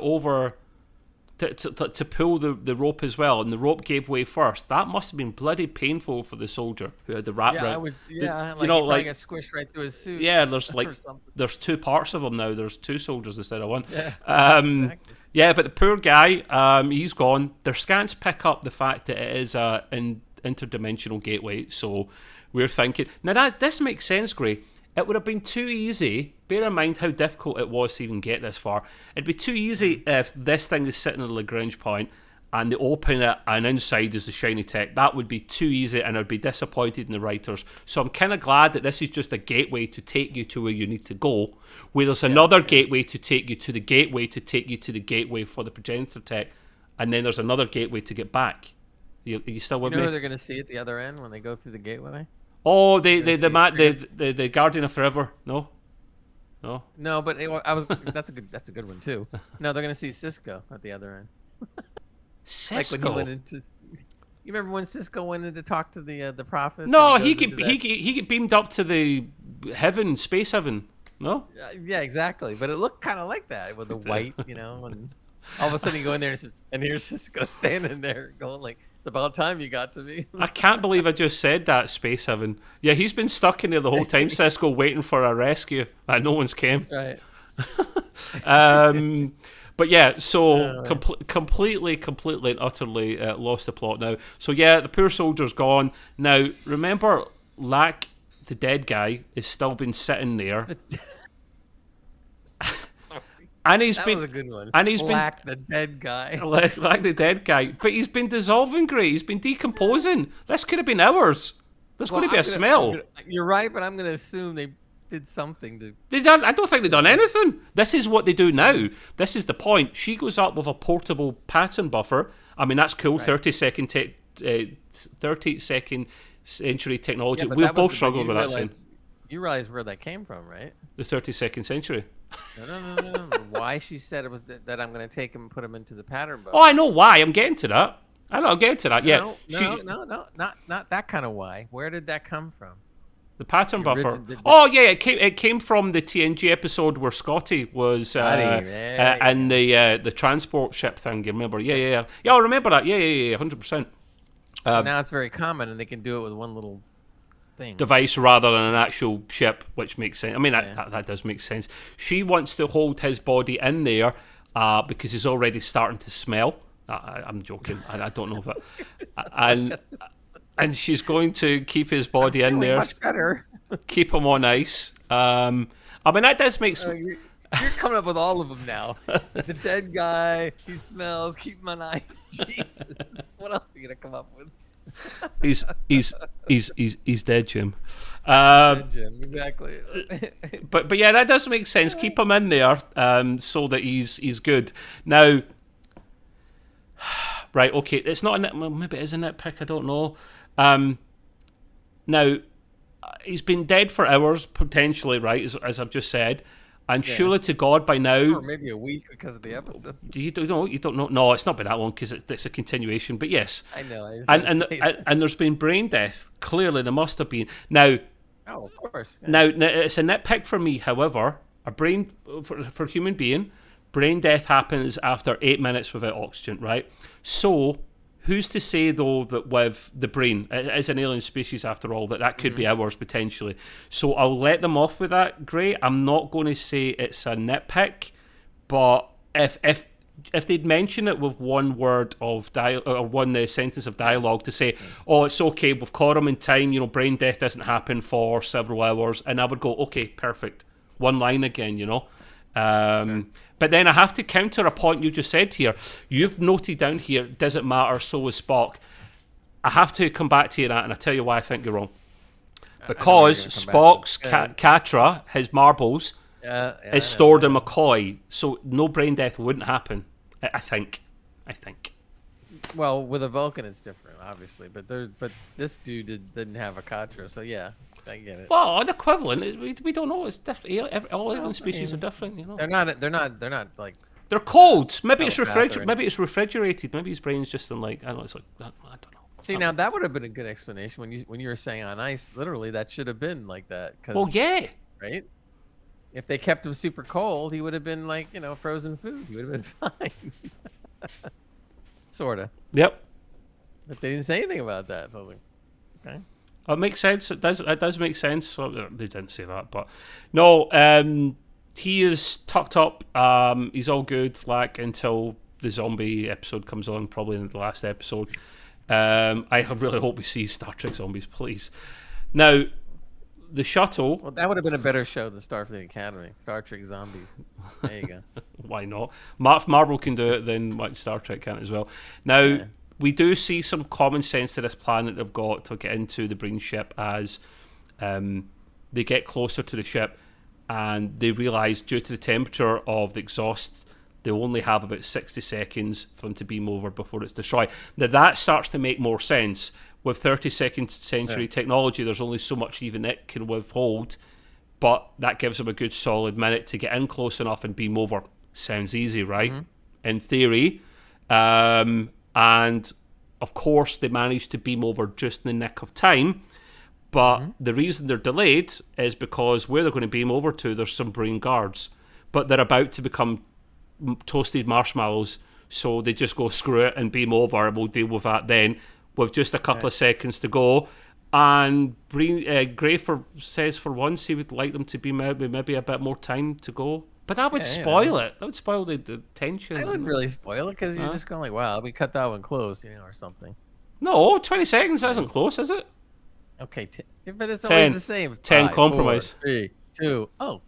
pull the rope as well, and the rope gave way first. That must have been bloody painful for the soldier who had the wrap around. Like got squished right through his suit. Yeah, there's two parts of him now. There's two soldiers instead of one. Yeah, exactly. Yeah, but the poor guy, he's gone. Their scans pick up the fact that it is an interdimensional gateway, so we're thinking now this makes sense, Gray. It would have been too easy. Bear in mind how difficult it was to even get this far. It'd be too easy if this thing is sitting at a Lagrange point and they open it and inside is the shiny tech. That would be too easy, and I'd be disappointed in the writers. So I'm kind of glad that this is just a gateway to take you to where you need to go, where there's another gateway to take you to the gateway to take you to the gateway for the progenitor tech, and then there's another gateway to get back. You still with me? You know who they're going to see at the other end when they go through the gateway? Oh, the Guardian of Forever. No, but that's a good one too. No, they're gonna see Cisco at the other end. Cisco. Like when he went into. You remember when Cisco went in to talk to the prophet? No, he get beamed up to the heaven, space heaven. No. Yeah, exactly. But it looked kind of like that with the white, and all of a sudden you go in there and here's Cisco standing there going like, "It's about time you got to me." I can't believe I just said that, space heaven. Yeah, he's been stuck in there the whole time, Cisco, waiting for a rescue that no one's came. That's right. But yeah, so completely and utterly lost the plot now. So yeah, the poor soldier's gone. Now, remember, Lack, the dead guy, is still been sitting there. And that was a good one. And he's Lack the dead guy. Lack the dead guy. But he's been dissolving, Gray. He's been decomposing. This could have been hours. There's going to be a smell. You're right, but I'm going to assume they did something to. I don't think they've done anything. This is what they do now. This is the point. She goes up with a portable pattern buffer. I mean, that's cool. Right. 32nd century technology. Yeah, we both struggled with that scene. You realize where that came from, right? The 32nd century. No. Why she said it was that I'm going to take him and put him into the pattern book. Oh, I know why. I'm getting to that. I'm getting to that. No, not that kind of why. Where did that come from? The pattern buffer. It came from the TNG episode where Scotty was and the transport ship thing. You remember? Yeah. I remember that. Yeah, 100%. So now it's very common, and they can do it with one little thing. Device rather than an actual ship, which makes sense. I mean, that does make sense. She wants to hold his body in there because he's already starting to smell. I'm joking. I don't know if that. And she's going to keep his body in there. Much better. Keep him on ice. I mean, that does make sense. You're coming up with all of them now. The dead guy, he smells, keep him on ice. Jesus. What else are you going to come up with? He's dead, Jim. Dead Jim, exactly. but yeah, that does make sense. Keep him in there so that he's good. Now, right, okay, it's not a well, maybe it is a nitpick, I don't know. Now, he's been dead for hours, potentially, right, as I've just said. And surely to God by now... Or maybe a week because of the episode. You don't know. No, it's not been that long because it's a continuation. But yes. I know. And there's been brain death. Clearly, there must have been. Now... Oh, of course. Yeah. Now, it's a nitpick for me, however. For a human being, brain death happens after 8 minutes without oxygen, right? So... Who's to say, though, that with the brain, it is an alien species after all, that could be ours potentially. So I'll let them off with that, Gray. I'm not going to say it's a nitpick, but if they'd mention it with one word of or one sentence of dialogue to say, oh, it's okay, we've caught him in time, brain death doesn't happen for several hours, and I would go, okay, perfect. One line again, Sure. But then I have to counter a point you just said here. You've noted down here, does it matter, so is Spock. I have to come back to you that, and I'll tell you why I think you're wrong. Because Spock's Katra, his marbles, is stored in McCoy, so no brain death wouldn't happen. I think. Well, with a Vulcan, it's different, obviously, but this dude didn't have a Katra, so yeah, I get it. Well, an equivalent is we don't know. It's different. All alien species are different, you know. They're not like. They're cold. Maybe it's refrigerated. Maybe it's refrigerated. Maybe his brain's just in like I don't know. It's like I don't know. See, now that would have been a good explanation when you were saying on ice. Literally, that should have been like that. Well, yeah. Right. If they kept him super cold, he would have been like frozen food. He would have been fine. Sorta. Yep. But they didn't say anything about that, so I was like, okay. It makes sense. It does make sense. So they didn't say that, but no. He is tucked up. He's all good, like until the zombie episode comes on, probably in the last episode. I really hope we see Star Trek zombies, please. Now, the shuttle. Well, that would have been a better show than Starfleet Academy. Star Trek Zombies. There you go. Why not? If Marvel can do it, then like Star Trek can as well. Now, we do see some common sense to this plan that they've got to get into the Breen ship as they get closer to the ship and they realise due to the temperature of the exhaust, they only have about 60 seconds for them to beam over before it's destroyed. Now, that starts to make more sense. With 32nd century technology, there's only so much even it can withhold, but that gives them a good solid minute to get in close enough and beam over. Sounds easy, right? Mm-hmm. In theory. And, of course, they managed to beam over just in the nick of time, but the reason they're delayed is because where they're going to beam over to, there's some Breen guards, but they're about to become toasted marshmallows, so they just go screw it and beam over, and we'll deal with that then. With just a couple of seconds to go, and Gray says for once he would like them to be maybe a bit more time to go, but that would spoil it. That would spoil the tension. I wouldn't really spoil it because you're just going like, wow, we cut that one close, or something. No, 20 seconds isn't close, is it? Okay, but it's always the same. 10 5, compromise. 4, 3, 2. Oh.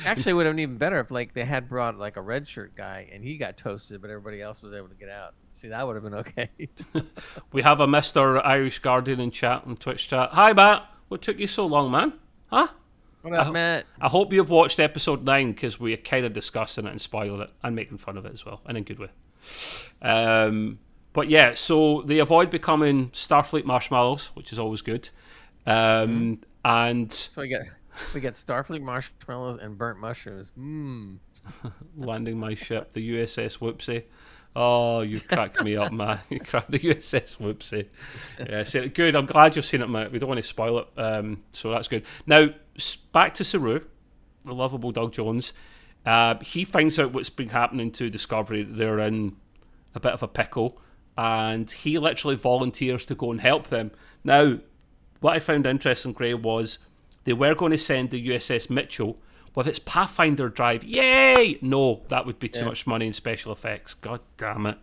Actually, it would have been even better if they had brought like a red shirt guy and he got toasted, but everybody else was able to get out. See, that would have been okay. We have a Mr. Irish Guardian in chat on Twitch chat. Hi, Matt. What took you so long, man? Huh? What up, Matt? I hope you've watched episode 9 because we are kind of discussing it and spoiling it and making fun of it as well, in a good way. But yeah, so they avoid becoming Starfleet marshmallows, which is always good. And so we get Starfleet marshmallows and burnt mushrooms. Landing my ship, the USS Whoopsie. Oh, you cracked me up, man. You cracked the USS Whoopsie. Yeah, good. I'm glad you've seen it, mate. We don't want to spoil it, so that's good. Now, back to Saru, the lovable Doug Jones. He finds out what's been happening to Discovery. They're in a bit of a pickle, and he literally volunteers to go and help them. Now, what I found interesting, Gray, was they were going to send the USS Mitchell with its Pathfinder drive. Yay! No, that would be too much money in special effects. God damn it.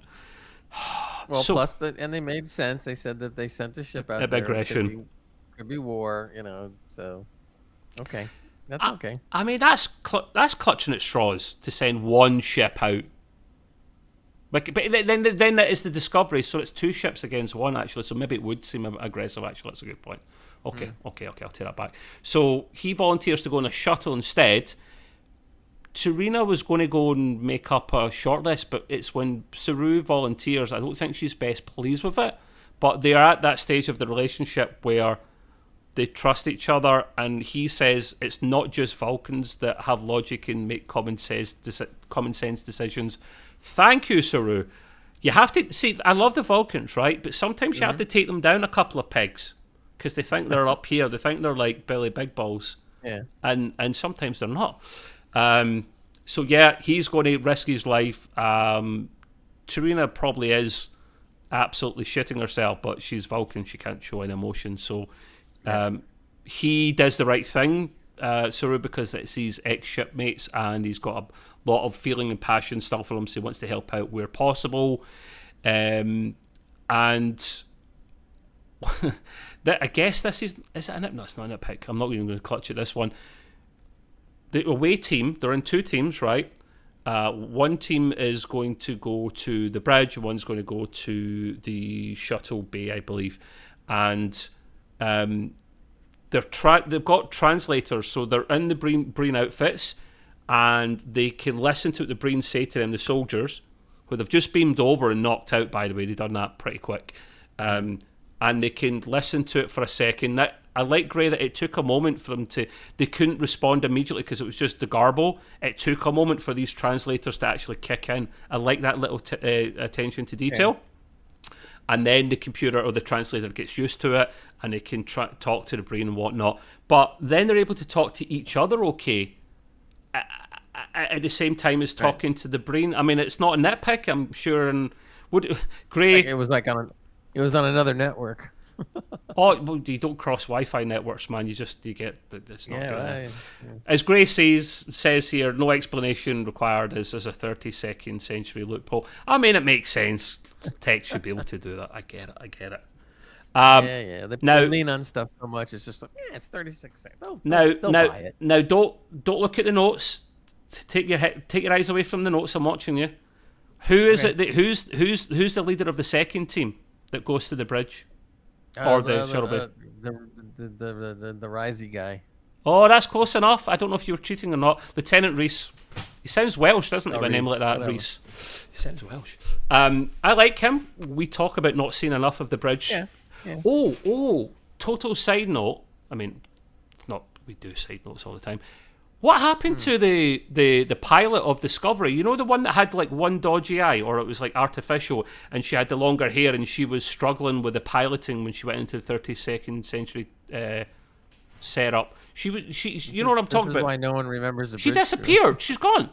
Well, plus, and they made sense. They said that they sent a ship out there. Aggression. Could be war, so... Okay. That's okay. I mean, that's clutching at straws to send one ship out. But then that is the Discovery, so it's 2 ships against 1, actually, so maybe it would seem aggressive, actually. That's a good point. Okay, I'll take that back. So he volunteers to go on a shuttle instead. Serena was going to go and make up a shortlist, but it's when Saru volunteers, I don't think she's best pleased with it, but they are at that stage of the relationship where they trust each other, and he says it's not just Vulcans that have logic and make common sense decisions. Thank you, Saru. You have to see, I love the Vulcans, right? But sometimes you have to take them down a couple of pegs because they think they're up here. They think they're like Billy Big Balls. Yeah. And sometimes they're not. So yeah, he's going to risk his life. Serena probably is absolutely shitting herself, but she's Vulcan. She can't show any emotion. So he does the right thing, Saru, because it's his ex-shipmates and he's got a lot of feeling and passion still for him, so he wants to help out where possible. And I guess this is it a nip? No, it's not a nitpick. I'm not even going to clutch at this one. The away team, they're in 2 teams, right? One team is going to go to the bridge, and one's going to go to the shuttle bay, I believe. And they've got translators, so they're in the Breen outfits, and they can listen to what the Breens say to them, the soldiers, who they've just beamed over and knocked out, by the way. They've done that pretty quick. And they can listen to it for a second. Now, I like, Gray, that it took a moment for them to... They couldn't respond immediately because it was just the garble. It took a moment for these translators to actually kick in. I like that little attention to detail. Yeah. And then the computer or the translator gets used to it, and they can talk to the Breen and whatnot. But then they're able to talk to each other okay at the same time as talking to the Breen. I mean, it's not a nitpick, I'm sure. And Gray... It was like on another network. Oh, well, you don't cross Wi-Fi networks, man. You get it's not good. As Gray says here, no explanation required as a 32nd century loophole. I mean, it makes sense. Tech should be able to do that. I get it. They lean on stuff so much. It's just like, it's 36 seconds. They'll buy it. Now, don't look at the notes. Take your eyes away from the notes. I'm watching you. Who is it? Who's the leader of the second team that goes to the bridge? Or the shuttle bay? The Risey guy. Oh, that's close enough. I don't know if you were cheating or not. Lieutenant Reese. He sounds Welsh, doesn't he, by a name like that, whatever. Reese. He sounds Welsh. I like him. We talk about not seeing enough of the bridge. Yeah. Oh, total side note. I mean, we do side notes all the time. What happened to the pilot of Discovery? You know, the one that had like one dodgy eye, or it was like artificial, and she had the longer hair, and she was struggling with the piloting when she went into the 32nd century setup. You know what I'm talking about? Why no one remembers the She disappeared. She's gone.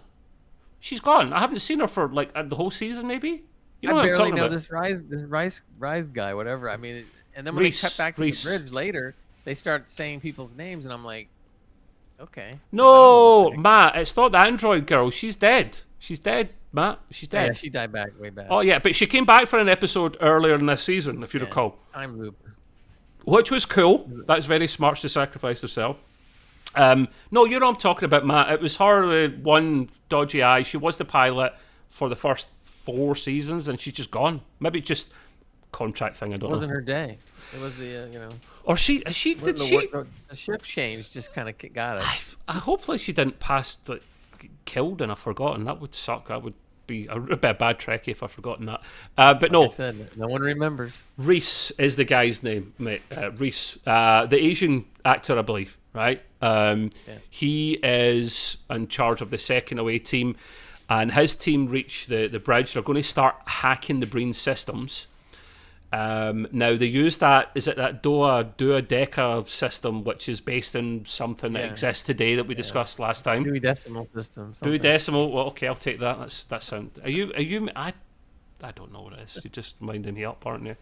I haven't seen her for like the whole season, maybe. You know what I'm talking about? This Rise guy, whatever. I mean, and then when they cut back to the bridge later, they start saying people's names, and I'm like, okay. No, Matt, it's not the android girl. She's dead. Matt. She's dead. Yeah, she died way back. Oh, yeah, but she came back for an episode earlier in this season, if you recall. Time loop. Which was cool. That's very smart to sacrifice herself. No, you know what I'm talking about, Matt. It was her with one dodgy eye. She was the pilot for the first 4 seasons, and she's just gone. Maybe it's just contract thing, I don't know. It wasn't her day. It was the, Or the shift change just kind of got it. Hopefully she didn't pass, like, killed and I've forgotten. That would suck. That would be a bad Trekkie if I've forgotten that. But no. Like I said, no one remembers. Reese is the guy's name, mate. Reese. The Asian actor, I believe, right? He is in charge of the second away team, and his team reach the bridge. They're going to start hacking the Breen systems. Now they use that duodeca system, which is based in something that exists today that we discussed last time. Dewey Decimal system. Decimal. Well, okay, I'll take that. That sound. Are you? I don't know what it is. You're just winding me up, aren't you?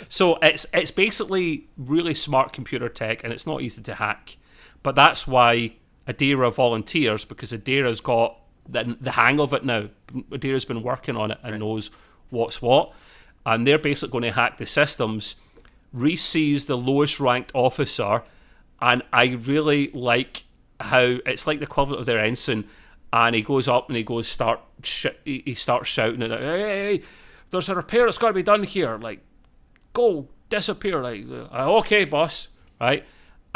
So it's basically really smart computer tech, and it's not easy to hack. But that's why Adira volunteers, because Adira's got the hang of it now. Adira's been working on it and knows what's what, and they're basically going to hack the systems. Reese sees the lowest ranked officer, and I really like how it's like the equivalent of their ensign, and he goes up and he starts shouting at it, hey, there's a repair that's got to be done here, like, go disappear, like, okay boss, right?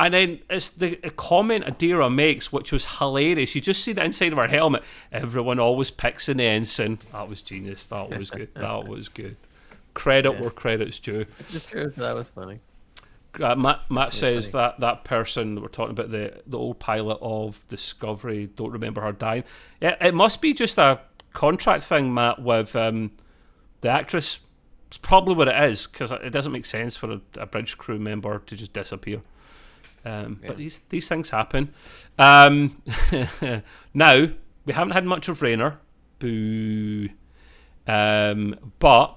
And then it's the comment Adira makes, which was hilarious. You just see the inside of her helmet. Everyone always picks in the ensign. That was genius. That was good. That was good. Credit where credit's due. It's true, so that was funny. Matt says that person that we're talking about, the old pilot of Discovery, don't remember her dying. Yeah, it must be just a contract thing, Matt, with the actress. It's probably what it is, because it doesn't make sense for a bridge crew member to just disappear. But these things happen. Now, we haven't had much of Rayner. Boo. But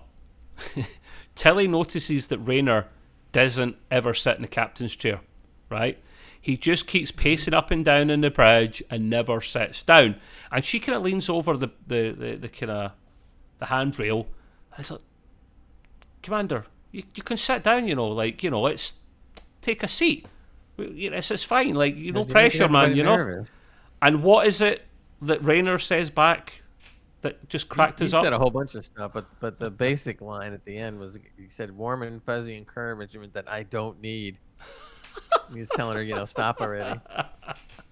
Tilly notices that Rayner doesn't ever sit in the captain's chair, right? He just keeps pacing up and down in the bridge and never sits down. And she kind of leans over the kind of the handrail. And it's like, Commander, you can sit down, let's take a seat. It's fine, like, no pressure, man, nervous. And what is it that Rayner says back? that just cracked He us up. said a whole bunch of stuff, but the basic line at the end was he said warm and fuzzy encouragement that I don't need. He's telling her, stop already.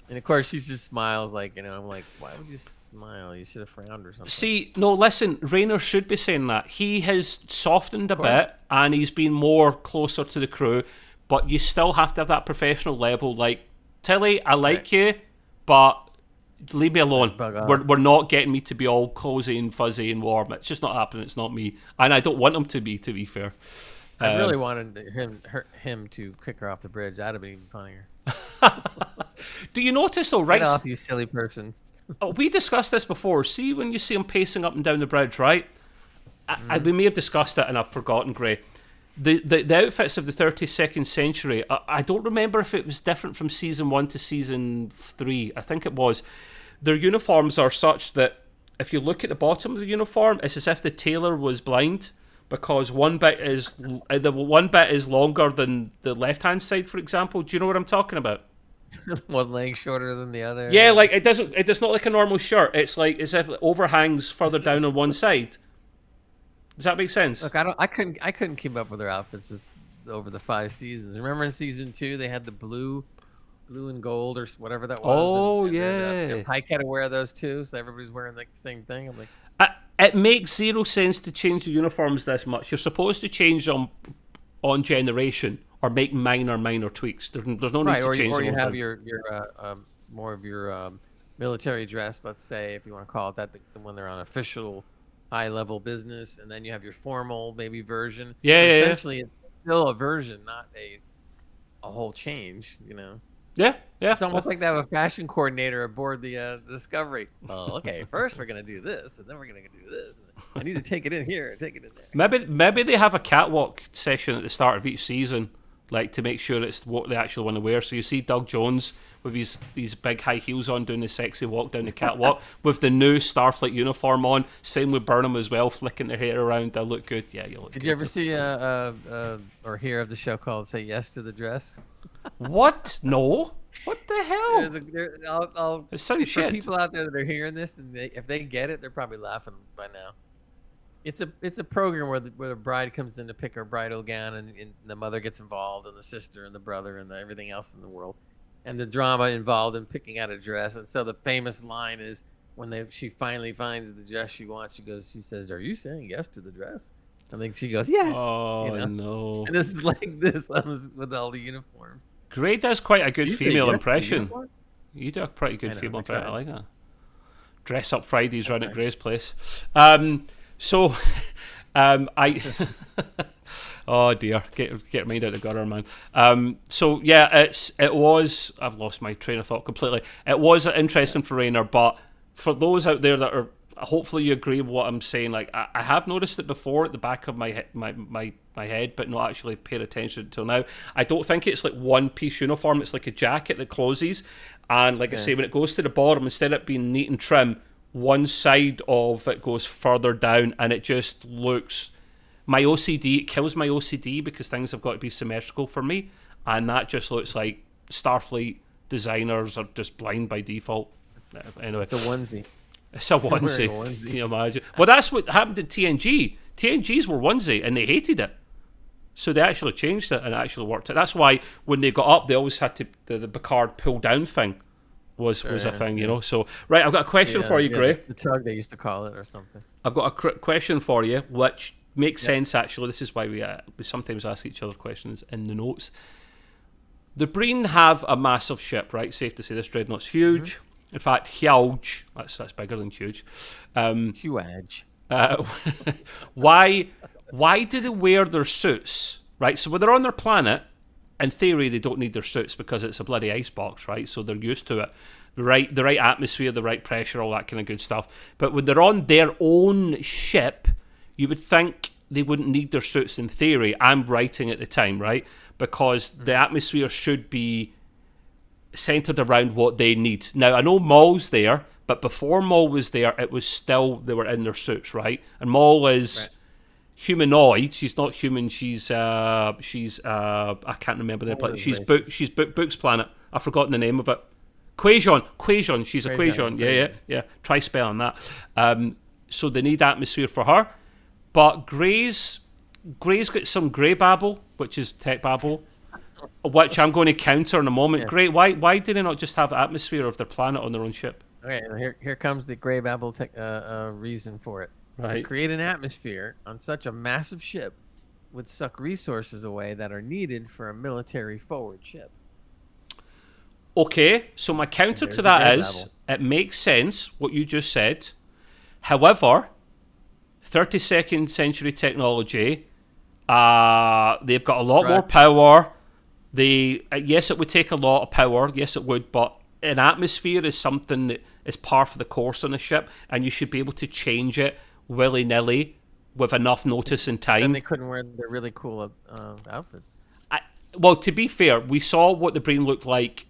And of course, she just smiles I'm like, why would you smile? You should have frowned or something. See, no, listen, Rayner should be saying that. He has softened a bit and he's been more closer to the crew, but you still have to have that professional level. Like, Tilly, I like you, but leave me alone. We're not getting me to be all cozy and fuzzy and warm. It's just not happening. It's not me. And I don't want him to be fair. I really wanted him to kick her off the bridge. That'd have been even funnier. Do you notice though, right? Get off, you silly person. We discussed this before. See when you see him pacing up and down the bridge, right? We may have discussed it and I've forgotten, Gray. The outfits of the 32nd century, I don't remember if it was different from season 1 to season 3. I think it was. Their uniforms are such that if you look at the bottom of the uniform, it's as if the tailor was blind, because one bit is longer than the left-hand side, for example. Do you know what I'm talking about? One leg shorter than the other. Yeah, like it's not like a normal shirt. It's like as if it overhangs further down on one side. Does that make sense? Look, I couldn't keep up with their outfits just over the 5 seasons. Remember in season 2 they had the blue and gold or whatever that was. Oh, and yeah. Pike had to wear those too, so everybody's wearing like the same thing. I'm like, it makes zero sense to change the uniforms this much. You're supposed to change them on generation or make minor tweaks. There's no need to change them. Or you have your more of your military dress, let's say, if you want to call it that, when they're on official high-level business, and then you have your formal maybe version. Yeah, essentially, it's still a version, not a whole change. Yeah. It's almost like they have a fashion coordinator aboard the Discovery. Oh, okay. First, we're gonna do this, and then we're gonna do this. I need to take it in here, take it in there. Maybe they have a catwalk session at the start of each season, like to make sure it's what they actually want to wear. So you see Doug Jones with these big high heels on, doing the sexy walk down the catwalk with the new Starfleet uniform on. Same with Burnham as well, flicking their hair around. They look good. Yeah, you look. Did you ever see or hear of the show called "Say Yes to the Dress"? What? No. What the hell? It sounds shit. For people out there that are hearing this, and if they get it, they're probably laughing by now. It's a program where the bride comes in to pick her bridal gown, and the mother gets involved, and the sister, and the brother, and everything else in the world, and the drama involved in picking out a dress. And so the famous line is when she finally finds the dress she wants, she says, "Are you saying yes to the dress?" And then she goes, "Yes." Oh no! And this is like this with all the uniforms. Gray does quite a good female impression. You do a pretty good female impression. I like that. Dress up Fridays round at Gray's place. So, I. Oh dear, get mind out of the gutter, man. So yeah, it was. I've lost my train of thought completely. It was interesting for Rayner, but for those out there that are, hopefully you agree with what I'm saying. Like I have noticed it before at the back of my head, but not actually paid attention until now. I don't think it's like one piece uniform. It's like a jacket that closes, and like I say, when it goes to the bottom, instead of it being neat and trim, one side of it goes further down, and it just looks. My OCD, it kills my OCD because things have got to be symmetrical for me, and that just looks like Starfleet designers are just blind by default. Anyway, it's a onesie. It's a onesie. Can you imagine? Well, that's what happened at TNG. TNGs were onesie, and they hated it. So they actually changed it, and it actually worked. That's why when they got up, they always had to the Picard pull down thing was a thing, you know. So right, I've got a question for you, Gray. The tug they used to call it or something. I've got a question for you, which makes sense actually. This is why we sometimes ask each other questions in the notes. The Breen have a massive ship, right? Safe to say this dreadnought's huge. Mm-hmm. In fact, huge. That's bigger than huge. Huge. Why do they wear their suits? Right. So when they're on their planet, in theory, they don't need their suits because it's a bloody icebox, right? So they're used to it. The right atmosphere, the right pressure, all that kind of good stuff. But when they're on their own ship, you would think they wouldn't need their suits in theory. I'm writing at the time, right? Because the atmosphere should be centered around what they need. Now, I know Maul's there, but before Maul was there, it was still, they were in their suits, right? And Maul is humanoid. She's not human. She's I can't remember the planet. She's Book's planet. I've forgotten the name of it. Quajon. She's a Quajon. Yeah. Try spelling that. so they need atmosphere for her. But Grey's got some Grey babble, which is tech babble, which I'm going to counter in a moment. Yeah. Grey, why did they not just have atmosphere of their planet on their own ship? Okay, here comes the Grey babble reason for it. Right. To create an atmosphere on such a massive ship would suck resources away that are needed for a military forward ship. Okay, so my counter to that is, it makes sense what you just said. However, 32nd century technology, they've got a lot more power. Yes, it would take a lot of power. Yes, it would, but an atmosphere is something that is par for the course on a ship, and you should be able to change it willy-nilly with enough notice and time. And they couldn't wear their really cool outfits. Well, to be fair, we saw what the Breen looked like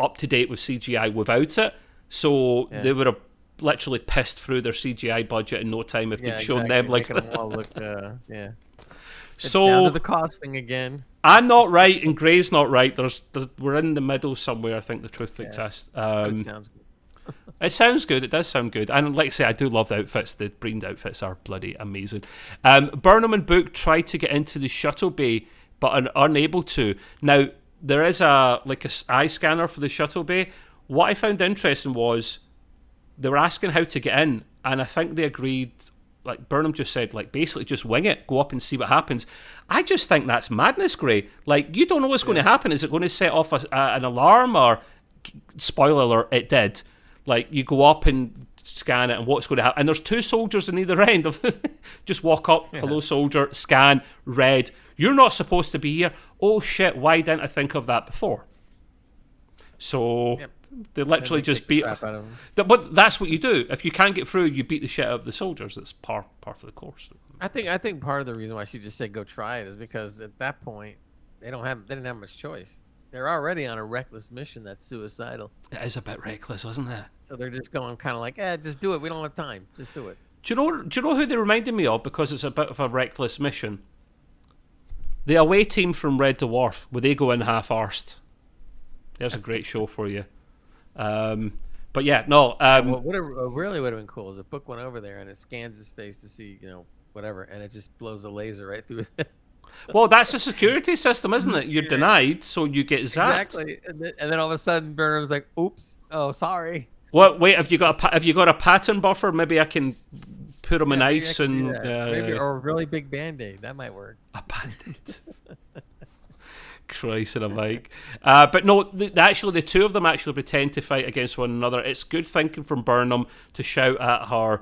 up to date with CGI without it, so they would have literally pissed through their CGI budget in no time if they'd shown them like. Making them all look, So down to the cost thing again. I'm not right and Grey's not right. We're in the middle somewhere. I think the truth exists. It sounds good. It sounds good. It does sound good. And like I say, I do love the outfits. The Breen outfits are bloody amazing. Burnham and Book tried to get into the shuttle bay, but are unable to. Now, there is a eye scanner for the shuttle bay. What I found interesting was they were asking how to get in, and I think they agreed, like Burnham just said, like basically just wing it, go up and see what happens. I just think that's madness, Grey. Like, you don't know what's going to happen. Is it going to set off an alarm, or, spoiler alert, it did. Like, you go up and scan it, and what's going to happen? And there's two soldiers on either end of just walk up, hello soldier, scan, red. You're not supposed to be here. Oh shit, why didn't I think of that before? So they literally just beat. But that's what you do. If you can't get through, you beat the shit out of the soldiers. That's par for the course. I think part of the reason why she just said go try it is because at that point they didn't have much choice. They're already on a reckless mission that's suicidal. It is a bit reckless, isn't it? So they're just going kind of like, just do it. We don't have time. Just do it. Do you know who they reminded me of, because it's a bit of a reckless mission? The away team from Red Dwarf, where they go in half-arsed. There's a great show for you. But yeah, no. What really would have been cool is if Book went over there and it scans his face to see, whatever, and it just blows a laser right through his head. Well, that's a security system, isn't it? You're denied, so you get zapped. Exactly, and then all of a sudden, Burnham's like, "Oops, oh, sorry." What? Wait, have you got a pattern buffer? Maybe I can put them in ice and maybe, or a really big Band-Aid. That might work. A Band-Aid. Christ and a bike. But no, actually, the two of them actually pretend to fight against one another. It's good thinking from Burnham to shout at her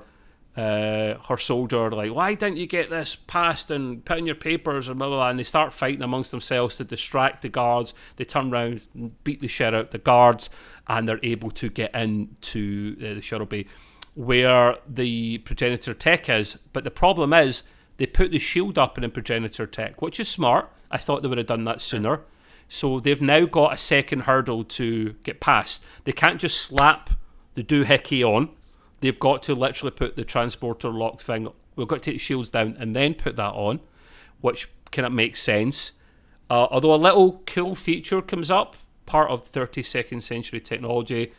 soldier, like, why didn't you get this passed and put in your papers and blah, blah, blah. And they start fighting amongst themselves to distract the guards. They turn around and beat the shit out the guards, and they're able to get into the shuttle bay where the progenitor tech is. But the problem is they put the shield up in the progenitor tech, which is smart. I thought they would have done that sooner. So they've now got a second hurdle to get past. They can't just slap the doohickey on. They've got to literally put the transporter lock thing. We've got to take the shields down and then put that on, which kind of makes sense. Although a little cool feature comes up, part of 32nd century technology,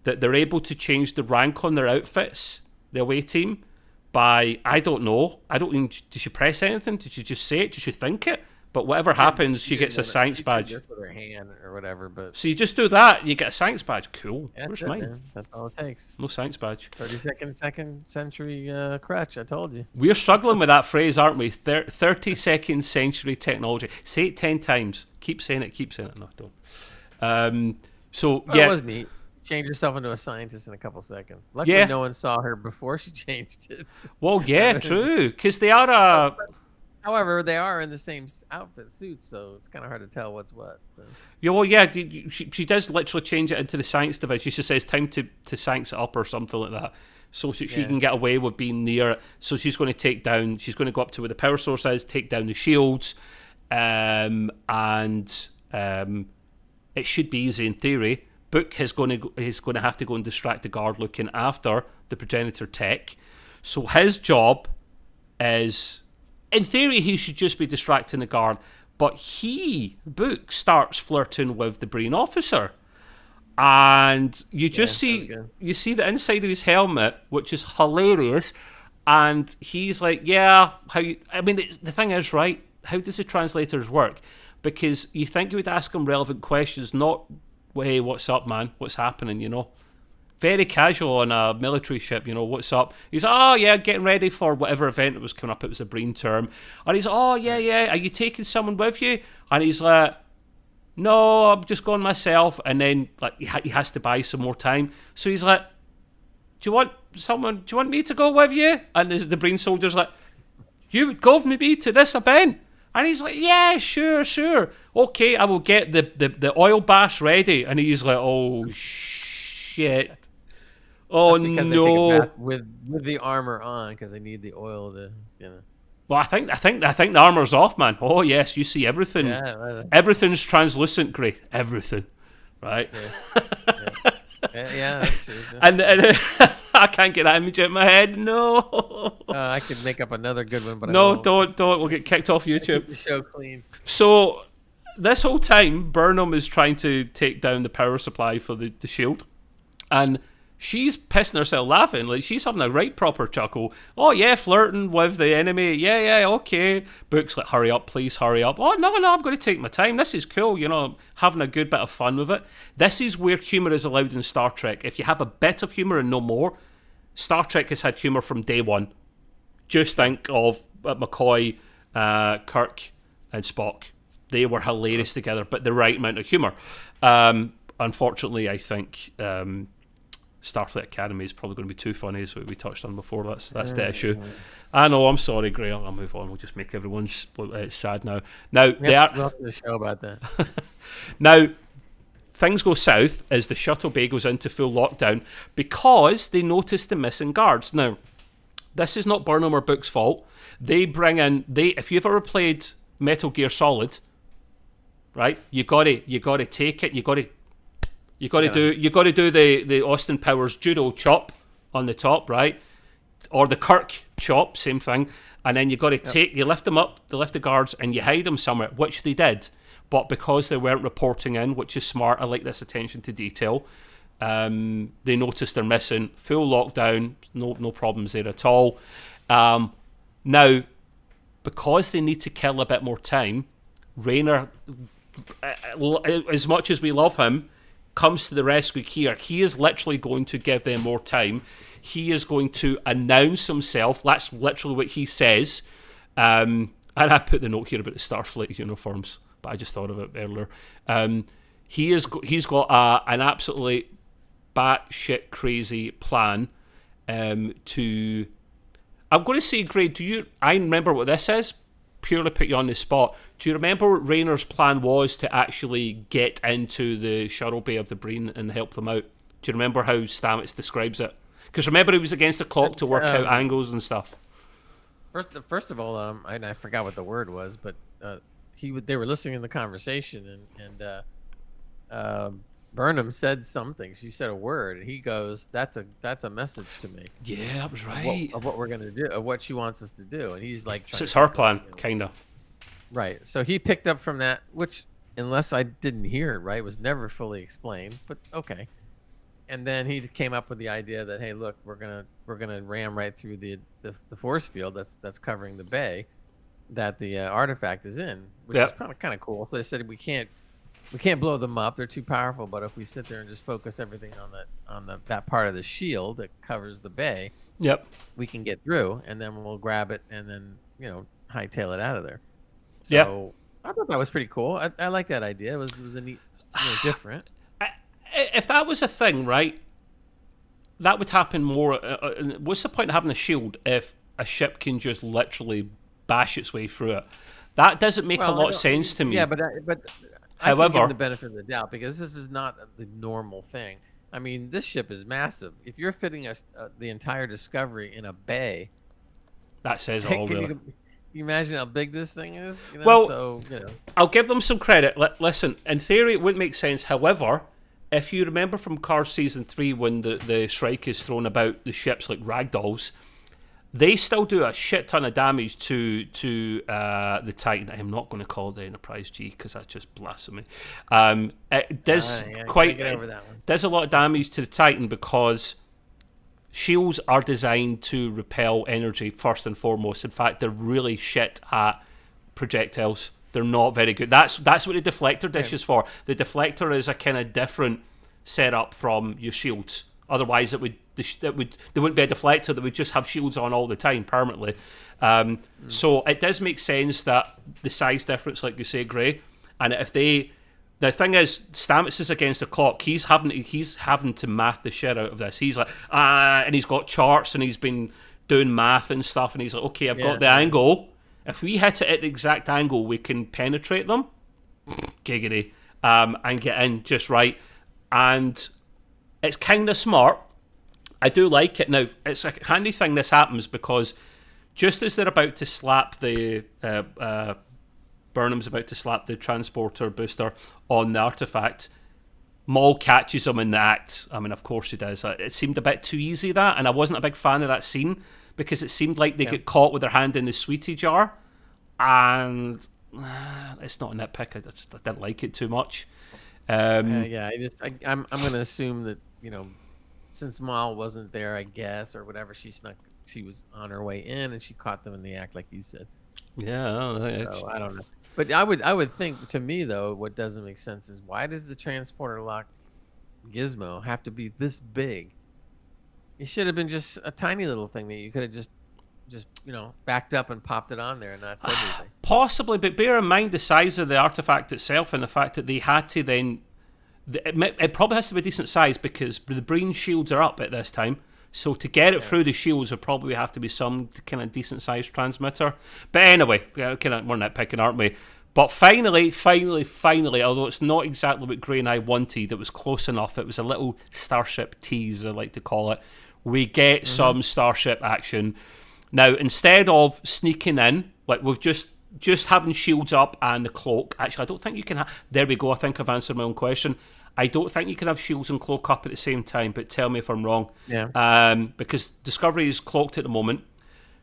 that they're able to change the rank on their outfits, the away team, by, I don't know. Did she press anything? Did she just say it? Did she think it? But whatever happens, she gets a science badge. Just with her hand or whatever. But so you just do that, you get a science badge. Cool. Yeah, where's mine? Man. That's all it takes. No science badge. 32nd century crutch. I told you. We're struggling with that phrase, aren't we? 32nd century technology. Say it 10 times. Keep saying it. Keep saying it. No, don't. It was neat. Change herself into a scientist in a couple seconds. Luckily, no one saw her before she changed it. Well, yeah, true. Because they are However, they are in the same outfit suits, so it's kind of hard to tell what's what. So. Yeah, well, yeah, she does literally change it into the science division. She says time to science it up or something like that, so she can get away with being near it. So she's going to go up to where the power source is, take down the shields, and it should be easy in theory. Book is going to have to go and distract the guard looking after the progenitor tech. So his job is, in theory, he should just be distracting the guard. But Book, starts flirting with the Breen officer. and you just Yeah, see the inside of his helmet, which is hilarious. And he's like, "Yeah, I mean, the thing is, right? How does the translators work? Because you think you would ask him relevant questions, not, hey, what's up, man? What's happening? You know." Very casual on a military ship, you know, what's up? He's, oh, yeah, getting ready for whatever event that was coming up. It was a Breen term. And he's, oh, yeah, are you taking someone with you? And he's like, no, I'm just going myself. And then like he has to buy some more time. So he's like, do you want me to go with you? And the Breen soldier's like, you would go with me to this event? And he's like, yeah, sure. Okay, I will get the oil bath ready. And he's like, oh, shit. Oh because no! they take a bath with the armor on because they need the oil to, you know. Well, I think the armor's off, man. Oh yes, you see everything. Yeah, everything's translucent, Grey. Everything, right? Yeah, that's true. and I can't get that image out of my head. No. I could make up another good one, but no, I won't. don't. We'll get kicked off YouTube. Keep the show clean. So this whole time, Burnham is trying to take down the power supply for the shield, and she's pissing herself laughing. Like, she's having a right proper chuckle. Oh, yeah, flirting with the enemy. Yeah, okay. Book's like, hurry up, please, hurry up. Oh, no, I'm going to take my time. This is cool, you know, having a good bit of fun with it. This is where humour is allowed in Star Trek. If you have a bit of humour and no more, Star Trek has had humour from day one. Just think of McCoy, Kirk, and Spock. They were hilarious together, but the right amount of humour. Unfortunately, I think Starfleet Academy is probably going to be too funny, as we touched on before. That's the issue. I know, I'm sorry, Gray. I'll move on. We'll just make everyone sad now. Now, we'll have to do a show about that. Now, things go south as the shuttle bay goes into full lockdown because they notice the missing guards. Now, this is not Burnham or Book's fault. They bring in, if you've ever played Metal Gear Solid, right, you got to take it, you got to do the Austin Powers judo chop on the top, right? Or the Kirk chop, same thing. And then you got to you lift them up, they lift the guards, and you hide them somewhere, which they did. But because they weren't reporting in, which is smart, I like this attention to detail, they noticed they're missing. Full lockdown, no problems there at all. Now, because they need to kill a bit more time, Rayner, as much as we love him, comes to the rescue here. He is literally going to give them more time. He is going to announce himself. That's literally what he says. And I put the note here about the Starfleet uniforms, but I just thought of it earlier. He's got an absolutely batshit crazy plan to... I'm going to say, Gray, I remember what this is? Purely put you on the spot. Do you remember what Rayner's plan was to actually get into the shuttle bay of the Breen and help them out? Do you remember how Stamets describes it? Because remember, he was against the clock to work out angles and stuff. First of all, I forgot what the word was, but they were listening to the conversation, and Burnham said something. She said a word, and he goes, "That's a message to me." Yeah, that was right. Of what we're gonna do, of what she wants us to do, and he's like, so it's her plan, kind of. Right. So he picked up from that, which, unless I didn't hear it right, was never fully explained. But okay. And then he came up with the idea that, hey, look, we're gonna ram right through the force field that's covering the bay that the artifact is in, which is kind of cool. So they said we can't blow them up; they're too powerful. But if we sit there and just focus everything on that part of the shield that covers the bay, we can get through, and then we'll grab it and then hightail it out of there. So I thought that was pretty cool. I like that idea. It was a neat, different. If that was a thing, right, that would happen more. What's the point of having a shield if a ship can just literally bash its way through it? That doesn't make a lot of sense to me. Yeah, but I can give the benefit of the doubt because this is not the normal thing. I mean, this ship is massive. If you're fitting the entire Discovery in a bay, that says all, really. Can you imagine how big this thing is? I'll give them some credit. Listen, in theory, it wouldn't make sense. However, if you remember from Cars Season 3 when the Shrike is thrown about the ships like ragdolls, They still do a shit ton of damage to the Titan. I'm not going to call it the Enterprise G because that's just blasphemy. It does get over that one. Does a lot of damage to the Titan because shields are designed to repel energy first and foremost. In fact, they're really shit at projectiles. They're not very good. That's what the deflector dish is for. The deflector is a kind of different setup from your shields. Otherwise, there wouldn't be a deflector that would just have shields on all the time permanently. So it does make sense that the size difference, like you say, Gray, and if they, the thing is, Stamets is against the clock. He's having to math the shit out of this. He's like, and he's got charts and he's been doing math and stuff, and he's like, okay, I've got the angle. If we hit it at the exact angle, we can penetrate them, giggity, and get in just right. And it's kind of smart. I do like it. Now, it's a handy thing this happens because just as they're about to slap the Burnham's about to slap the transporter booster on the artifact, Maul catches him in the act. I mean, of course he does. It seemed a bit too easy, that, and I wasn't a big fan of that scene because it seemed like they get caught with their hand in the sweetie jar, and it's not a nitpick. I didn't like it too much. I'm going to assume that, since Maul wasn't there, I guess, or whatever, she was on her way in and she caught them in the act, like you said. Yeah. So I don't know. But I would think, to me though, what doesn't make sense is, why does the transporter lock gizmo have to be this big? It should have been just a tiny little thing that you could have just backed up and popped it on there and not said anything. Possibly, but bear in mind the size of the artifact itself and the fact that they had to then... It probably has to be a decent size because the Breen shields are up at this time. So to get it through the shields would probably have to be some kind of decent sized transmitter. But anyway, we're nitpicking, aren't we? But finally, although it's not exactly what Gray and I wanted, it was close enough. It was a little Starship tease, I like to call it. We get some Starship action. Now, instead of sneaking in, like we've just having shields up and the cloak. Actually, I don't think you can have... There we go, I think I've answered my own question. I don't think you can have shields and cloak up at the same time, but tell me if I'm wrong. Yeah. Because Discovery is cloaked at the moment,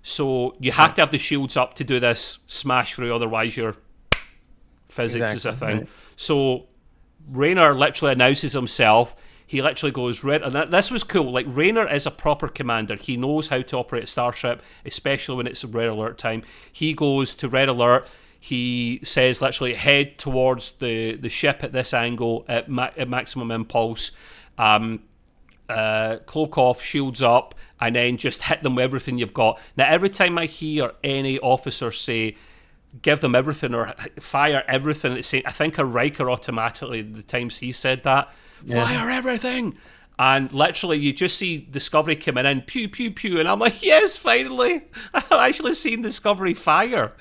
so you have to have the shields up to do this smash through, otherwise your physics is a thing. Right. So Rayner literally announces himself. He literally goes, and this was cool, like Rayner is a proper commander. He knows how to operate a starship, especially when it's red alert time. He goes to red alert. He says literally head towards the ship at this angle at maximum impulse, cloak off, shields up, and then just hit them with everything you've got. Now, every time I hear any officer say give them everything or fire everything, I think of Riker automatically the times he said that. Fire everything! And literally you just see Discovery coming in, pew, pew, pew, and I'm like, yes, finally! I've actually seen Discovery fire.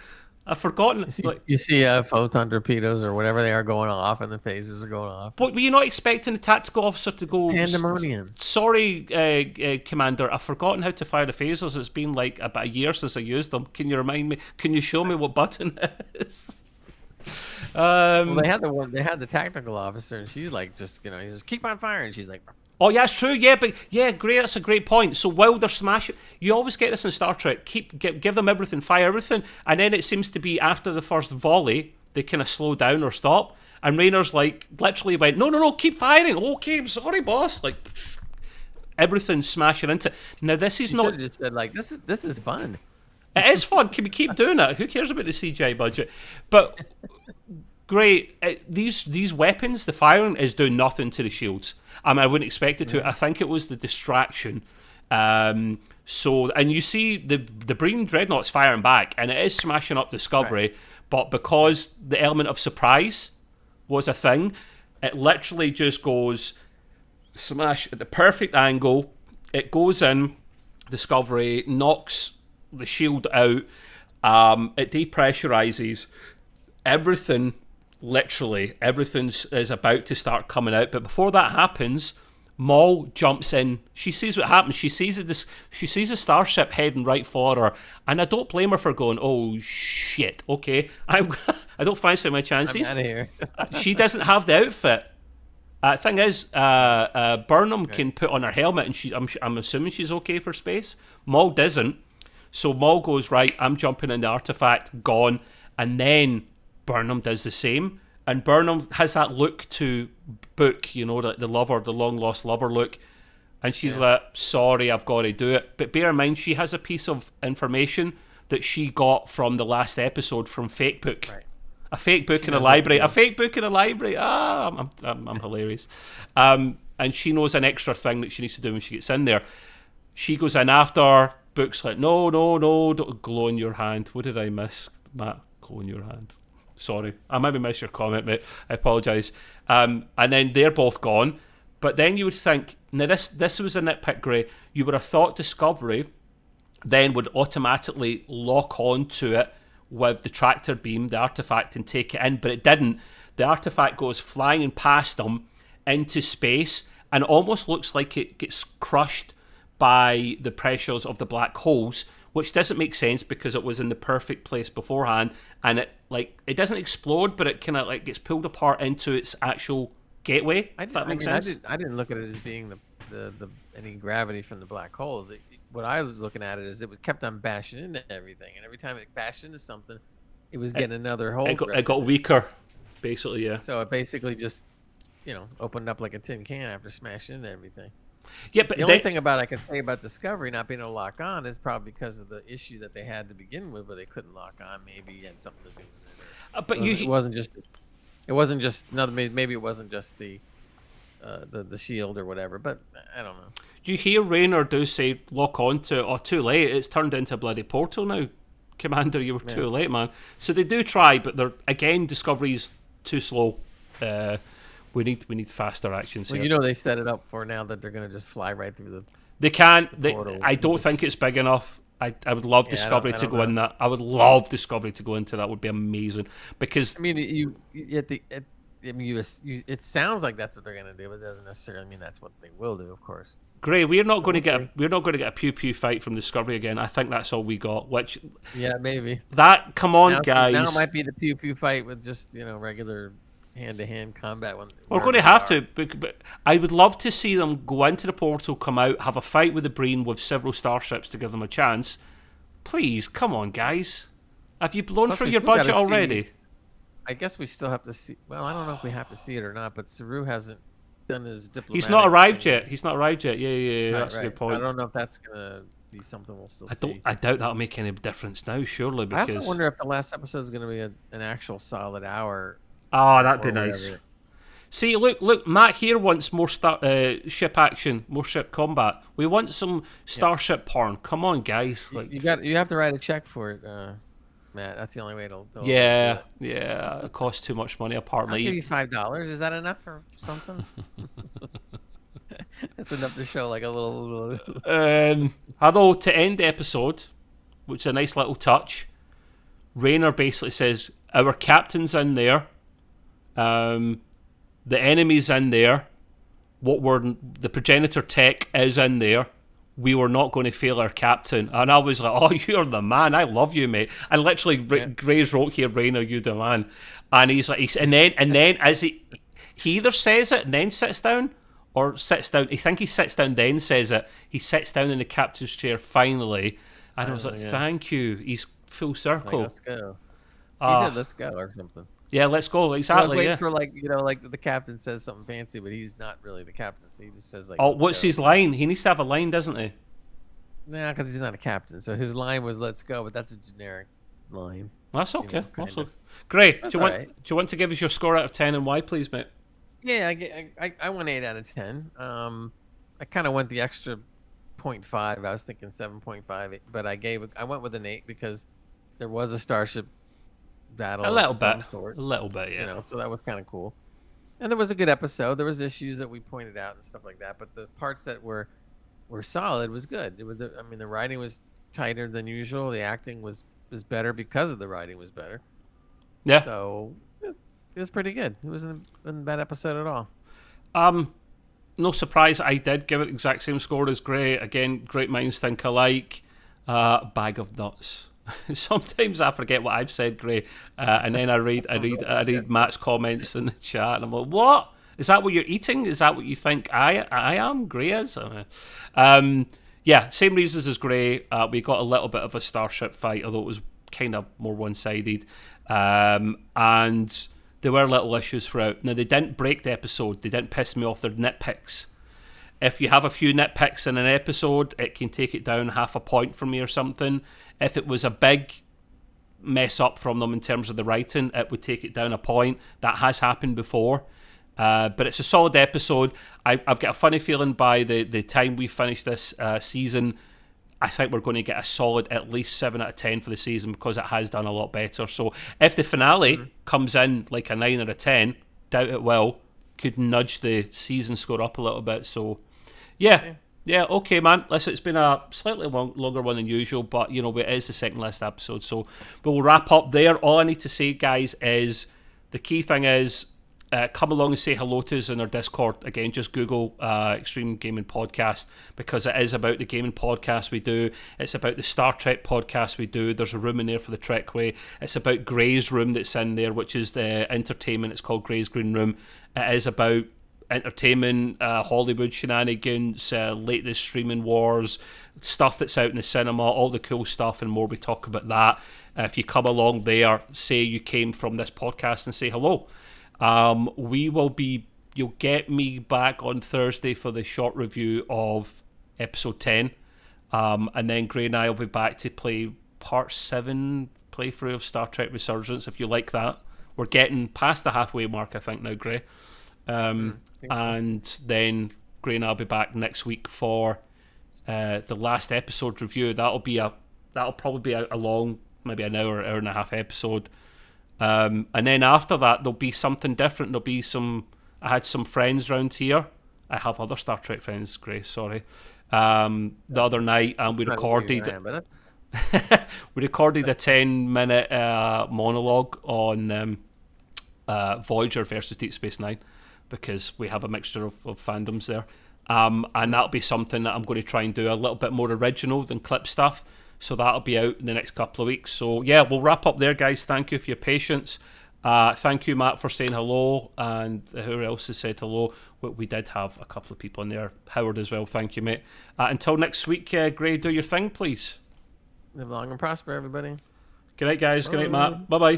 I've forgotten. You see photon torpedoes or whatever they are going off, and the phasers are going off. But were you not expecting the tactical officer to go... Pandemonium. Sorry, Commander, I've forgotten how to fire the phasers. It's been like about a year since I used them. Can you remind me? Can you show me what button it is? Well, they had the tactical officer, and she's like, just he says, keep on firing. She's like... Oh, yeah, it's true. Yeah, but yeah, great. That's a great point. So while they're smashing, you always get this in Star Trek. Give them everything, fire everything, and then it seems to be after the first volley they kind of slow down or stop. And Rayner's like literally went, no, keep firing. Okay, I'm sorry, boss. Like everything's smashing into. Now this is not. Just said like this is fun. It is fun. Can we keep doing it? Who cares about the CGI budget? But great. These weapons, the firing is doing nothing to the shields. I mean, I wouldn't expect it to. I think it was the distraction. And you see the Breen Dreadnought's firing back, and it is smashing up Discovery. Right. But because the element of surprise was a thing, it literally just goes smash at the perfect angle. It goes in. Discovery knocks the shield out. It depressurizes everything. Literally, everything is about to start coming out. But before that happens, Maul jumps in. She sees what happens. She sees a starship heading right for her, and I don't blame her for going, "Oh shit, okay, I don't fancy my chances." I'm out of here. She doesn't have the outfit. Thing is, Burnham can put on her helmet, and I'm assuming she's okay for space. Maul doesn't. So Maul goes, right, I'm jumping in the artifact, gone. And then Burnham does the same. And Burnham has that look to Book, you know, like the lover, the long-lost lover look. And she's like, sorry, I've got to do it. But bear in mind, she has a piece of information that she got from the last episode from Fake Book. Right. A fake book in a library. A fake book in a library. I'm hilarious. And she knows an extra thing that she needs to do when she gets in there. She goes in after. Book's like, no, don't glow in your hand. What did I miss, Matt? Glow in your hand. Sorry. I maybe missed your comment, mate. I apologise. And then they're both gone. But then you would think, now this was a nitpick, Gray. You would have thought Discovery then would automatically lock on to it with the tractor beam, the artifact, and take it in, but it didn't. The artifact goes flying past them into space and almost looks like it gets crushed by the pressures of the black holes, which doesn't make sense because it was in the perfect place beforehand, and it doesn't explode, but it kind of like gets pulled apart into its actual gateway. If that makes sense. I didn't look at it as being the any gravity from the black holes. What I was looking at it is it was kept on bashing into everything, and every time it bashed into something, it was getting another hole. It got weaker, basically, yeah. So it basically just, opened up like a tin can after smashing into everything. Yeah, but the only thing I could say about Discovery not being able to lock on is probably because of the issue that they had to begin with, where they couldn't lock on. Maybe it had something to do with it. But it wasn't just another. Maybe it wasn't just the shield or whatever. But I don't know. You hear Rayner do say lock on to it. Oh, too late. It's turned into a bloody portal now. Commander, you were too late, man. So they do try, but they're again, Discovery's too slow. We need faster actions here. Well, they set it up for now that they're going to just fly right through the. They can't. I don't think it's big enough. I would love Discovery to go in that. I would love Discovery to go into that. Would be amazing because I mean, it sounds like that's what they're going to do, but it doesn't necessarily mean that's what they will do, of course. Gray, we're not going to get a pew pew fight from Discovery again. I think that's all we got. Which maybe come on, guys. Now it might be the pew pew fight with just regular hand-to-hand combat. We're going to have to, but I would love to see them go into the portal, come out, have a fight with the Breen with several starships to give them a chance. Please, come on, guys. Have you blown through your budget already? I guess we still have to see. Well, I don't know if we have to see it or not, but Saru hasn't done his diplomatic. He's not arrived yet. Yeah. That's a good point. I don't know if that's gonna be something we'll still see. I doubt that'll make any difference now. Surely, because I also wonder if the last episode is gonna be an actual solid hour. Oh, that'd be nice. Whatever. See, look, Matt here wants more ship action, more ship combat. We want some starship porn. Come on, guys. You have to write a check for it, Matt. That's the only way to yeah. It costs too much money. Apparently, I'll give you $5. Is that enough for something? That's enough to show like a little. Although to end the episode, which is a nice little touch, Rayner basically says our captain's in there. The enemy's in there. The progenitor tech is in there. We were not going to fail our captain. And I was like, oh, you're the man. I love you, mate. And literally, Gray's wrote here, Rayner, you the man. And he's like, and then as he either says it and then sits down, or sits down. I think he sits down, then says it. He sits down in the captain's chair finally. And I was like, thank you. He's full circle. Like, let's go. He said, let's go, or something. Yeah, let's go. Exactly. Waiting for like the captain says something fancy, but he's not really the captain, so he just says like. Oh, what's his line? He needs to have a line, doesn't he? Nah, because he's not a captain. So his line was "Let's go," but that's a generic line. That's okay. Great. Do you want to give us your score out of 10 and why, please, mate? Yeah, I went 8 out of 10. I kind of went the extra 0.5. I was thinking 7.5, but I went with an 8 because there was a starship battle. A little bit, yeah. So that was kind of cool. And there was a good episode. There was issues that we pointed out and stuff like that, but the parts that were solid was good. It was the writing was tighter than usual. The acting was better because of the writing was better. Yeah. So it was pretty good. It wasn't a bad episode at all. No surprise, I did give it the exact same score as Gray. Again, great minds think alike. Bag of nuts. Sometimes I forget what I've said, Gray, and then I read Matt's comments in the chat, and I'm like, "What is that? What you're eating? Is that what you think I am? Gray is?" yeah, same reasons as Grey. We got a little bit of a starship fight, although it was kind of more one-sided. And there were little issues throughout. Now, they didn't break the episode. They didn't piss me off. They're nitpicks. If you have a few nitpicks in an episode, it can take it down half a point for me or something. If it was a big mess up from them in terms of the writing, it would take it down a point. That has happened before. But it's a solid episode. I've got a funny feeling by the time we finish this season, I think we're going to get a solid at least 7 out of 10 for the season because it has done a lot better. So if the finale comes in like a 9 or a 10, doubt it will, could nudge the season score up a little bit. So yeah, okay, man. Listen, it's been a slightly longer one than usual, but you know, it is the second last episode, so we'll wrap up there. All I need to say, guys, is the key thing is come along and say hello to us in our Discord. Again, just Google Extreme Gaming Podcast, because it is about the gaming podcast we do. It's about the Star Trek podcast we do. There's a room in there for the Trekway. It's about Gray's room that's in there, which is the entertainment. It's called Gray's Green Room. It is about entertainment, Hollywood shenanigans, latest streaming wars, stuff that's out in the cinema, all the cool stuff and more. We talk about that. If you come along there, say you came from this podcast and say hello. You'll get me back on Thursday for the short review of episode 10. And then Gray and I will be back to play part 7 playthrough of Star Trek Resurgence, if you like that. We're getting past the halfway mark, I think, now, Gray. And then Gray and I'll be back next week for the last episode review. That'll probably be a long, maybe an hour and a half episode. And then after that, there'll be something different. I had some friends round here. I have other Star Trek friends, Gray, sorry. The other night, and we recorded a 10-minute monologue on Voyager versus Deep Space Nine, because we have a mixture of fandoms there. And that'll be something that I'm going to try and do a little bit more original than clip stuff. So that'll be out in the next couple of weeks. So yeah, we'll wrap up there, guys. Thank you for your patience. Thank you, Matt, for saying hello, and who else has said hello? We did have a couple of people in there. Howard as well. Thank you, mate. Until next week, Gray, do your thing, please. Live long and prosper, everybody. Good night, guys. Bye. Good night, Matt. Bye-bye.